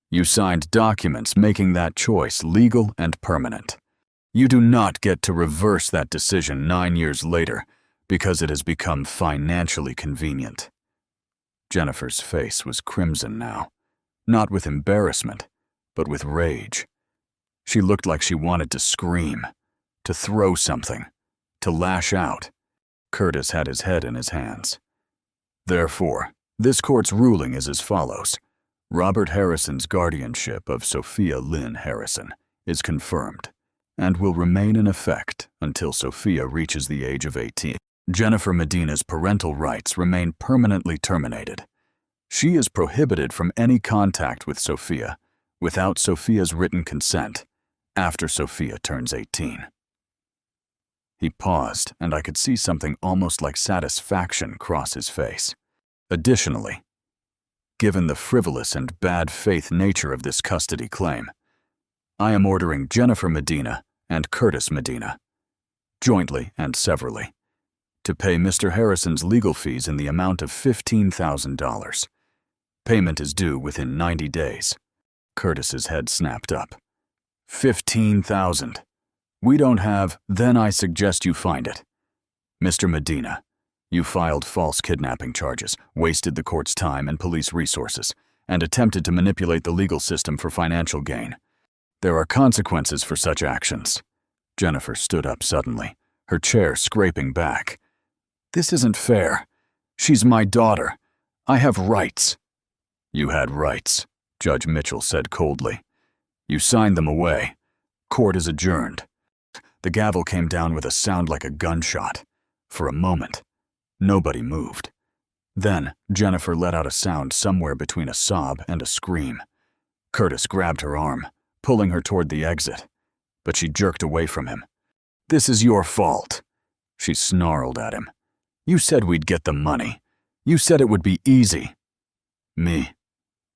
You signed documents making that choice legal and permanent. You do not get to reverse that decision 9 years later because it has become financially convenient. Jennifer's face was crimson now, not with embarrassment, but with rage. She looked like she wanted to scream, to throw something, to lash out. Curtis had his head in his hands. Therefore, this court's ruling is as follows. Robert Harrison's guardianship of Sophia Lynn Harrison is confirmed and will remain in effect until Sophia reaches the age of 18. Jennifer Medina's parental rights remain permanently terminated. She is prohibited from any contact with Sophia without Sophia's written consent after Sophia turns 18. He paused, and I could see something almost like satisfaction cross his face. Additionally, given the frivolous and bad faith nature of this custody claim, I am ordering Jennifer Medina and Curtis Medina, jointly and severally, to pay Mr. Harrison's legal fees in the amount of $15,000. Payment is due within 90 days. Curtis's head snapped up. 15,000. We don't have, then I suggest you find it. Mr. Medina, you filed false kidnapping charges, wasted the court's time and police resources, and attempted to manipulate the legal system for financial gain. There are consequences for such actions. Jennifer stood up suddenly, her chair scraping back. This isn't fair. She's my daughter. I have rights. You had rights, Judge Mitchell said coldly. You signed them away. Court is adjourned. The gavel came down with a sound like a gunshot. For a moment, nobody moved. Then, Jennifer let out a sound somewhere between a sob and a scream. Curtis grabbed her arm, pulling her toward the exit, but she jerked away from him. This is your fault, she snarled at him. You said we'd get the money. You said it would be easy. Me.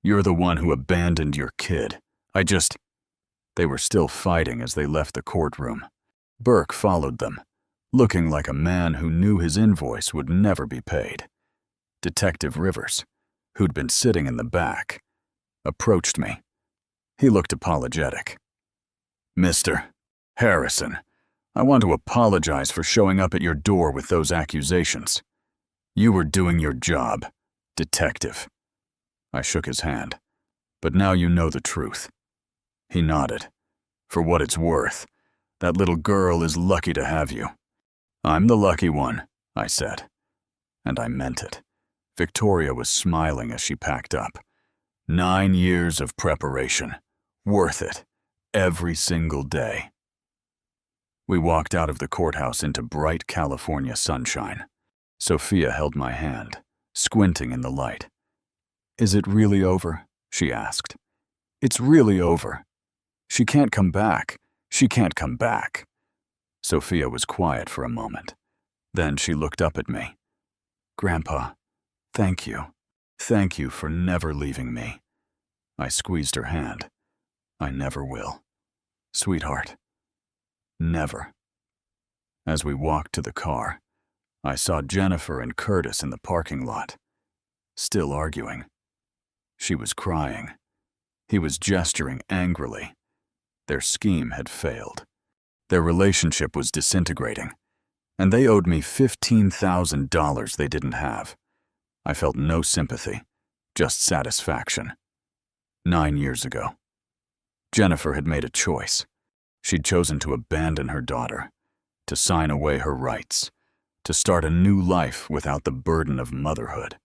You're the one who abandoned your kid. They were still fighting as they left the courtroom. Burke followed them, looking like a man who knew his invoice would never be paid. Detective Rivers, who'd been sitting in the back, approached me. He looked apologetic. Mr. Harrison, I want to apologize for showing up at your door with those accusations. You were doing your job, detective. I shook his hand. But now you know the truth. He nodded. For what it's worth, that little girl is lucky to have you. I'm the lucky one, I said. And I meant it. Victoria was smiling as she packed up. 9 years of preparation. Worth it. Every single day. We walked out of the courthouse into bright California sunshine. Sophia held my hand, squinting in the light. Is it really over? She asked. It's really over. She can't come back. She can't come back. Sophia was quiet for a moment. Then she looked up at me. Grandpa, thank you. Thank you for never leaving me. I squeezed her hand. I never will. Sweetheart, never. As we walked to the car, I saw Jennifer and Curtis in the parking lot, still arguing. She was crying. He was gesturing angrily. Their scheme had failed. Their relationship was disintegrating, and they owed me $15,000 they didn't have. I felt no sympathy, just satisfaction. 9 years ago. Jennifer had made a choice. She'd chosen to abandon her daughter, to sign away her rights, to start a new life without the burden of motherhood.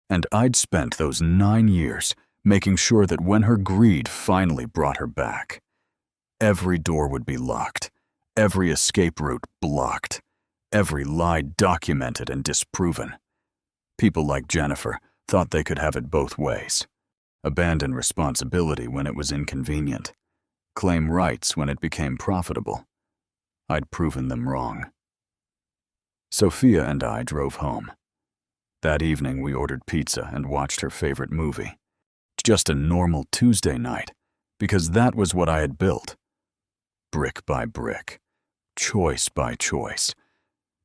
And I'd spent those 9 years making sure that when her greed finally brought her back, every door would be locked, every escape route blocked, every lie documented and disproven. People like Jennifer thought they could have it both ways. Abandon responsibility when it was inconvenient, claim rights when it became profitable. I'd proven them wrong. Sophia and I drove home. That evening we ordered pizza and watched her favorite movie. Just a normal Tuesday night, because that was what I had built. Brick by brick, choice by choice.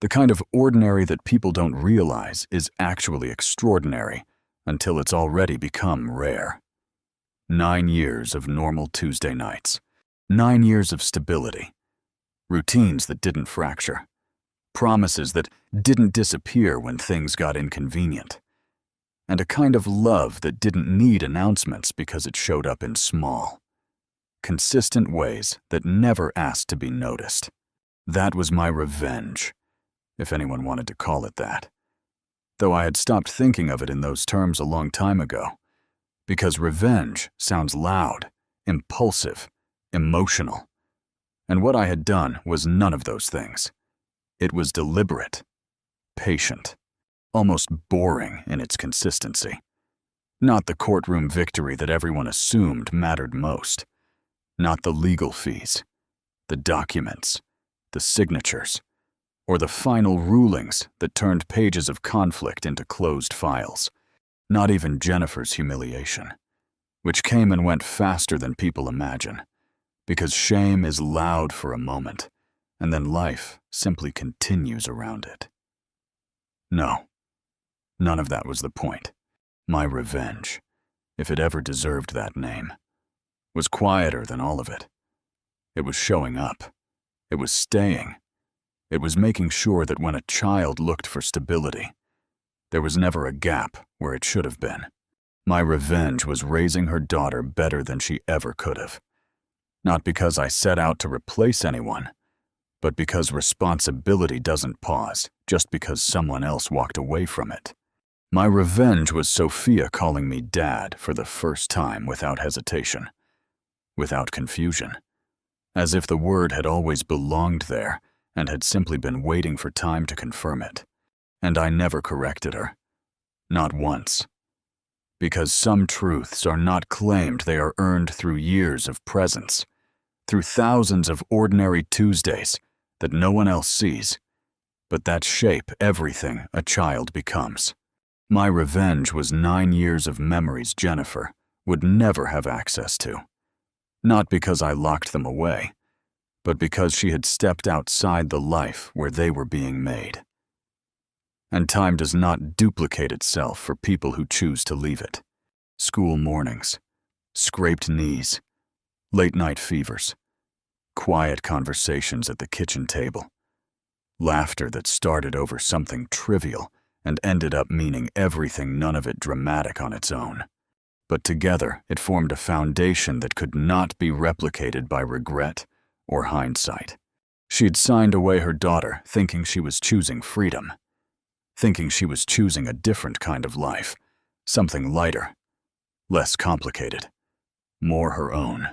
The kind of ordinary that people don't realize is actually extraordinary until it's already become rare. 9 years of normal Tuesday nights. 9 years of stability. Routines that didn't fracture. Promises that didn't disappear when things got inconvenient. And a kind of love that didn't need announcements because it showed up in small, consistent ways that never asked to be noticed. That was my revenge, if anyone wanted to call it that. Though I had stopped thinking of it in those terms a long time ago, because revenge sounds loud, impulsive, emotional. And what I had done was none of those things. It was deliberate, patient, almost boring in its consistency. Not the courtroom victory that everyone assumed mattered most. Not the legal fees, the documents, the signatures, or the final rulings that turned pages of conflict into closed files. Not even Jennifer's humiliation, which came and went faster than people imagine, because shame is loud for a moment, and then life simply continues around it. No, none of that was the point. My revenge, if it ever deserved that name, was quieter than all of it. It was showing up. It was staying. It was making sure that when a child looked for stability, there was never a gap where it should have been. My revenge was raising her daughter better than she ever could have. Not because I set out to replace anyone, but because responsibility doesn't pause just because someone else walked away from it. My revenge was Sophia calling me Dad for the first time without hesitation, without confusion, as if the word had always belonged there and had simply been waiting for time to confirm it. And I never corrected her. Not once. Because some truths are not claimed, they are earned through years of presence, through thousands of ordinary Tuesdays that no one else sees, but that shape everything a child becomes. My revenge was 9 years of memories Jennifer would never have access to. Not because I locked them away, but because she had stepped outside the life where they were being made. And time does not duplicate itself for people who choose to leave it. School mornings, scraped knees, late-night fevers, quiet conversations at the kitchen table, laughter that started over something trivial and ended up meaning everything, none of it dramatic on its own. But together it formed a foundation that could not be replicated by regret or hindsight. She'd signed away her daughter thinking she was choosing freedom, thinking she was choosing a different kind of life, something lighter, less complicated, more her own.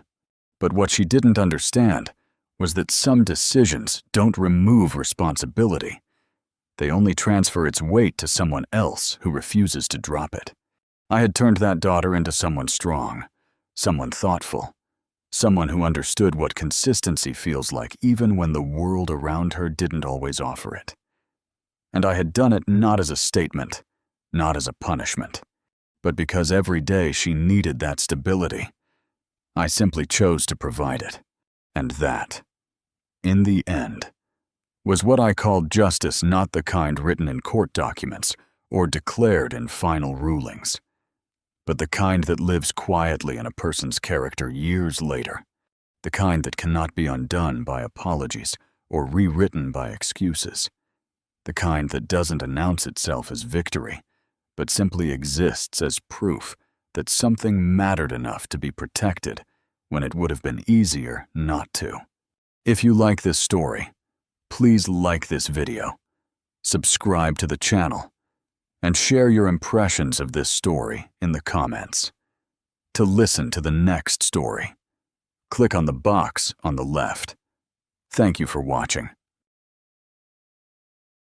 But what she didn't understand was that some decisions don't remove responsibility. They only transfer its weight to someone else who refuses to drop it. I had turned that daughter into someone strong, someone thoughtful, someone who understood what consistency feels like even when the world around her didn't always offer it. And I had done it not as a statement, not as a punishment, but because every day she needed that stability. I simply chose to provide it. And that, in the end, was what I called justice, not the kind written in court documents or declared in final rulings, but the kind that lives quietly in a person's character years later, the kind that cannot be undone by apologies or rewritten by excuses, the kind that doesn't announce itself as victory, but simply exists as proof that something mattered enough to be protected when it would have been easier not to. If you like this story, please like this video, subscribe to the channel, and share your impressions of this story in the comments. to listen to the next story. Click on the box on the left. Thank you for watching.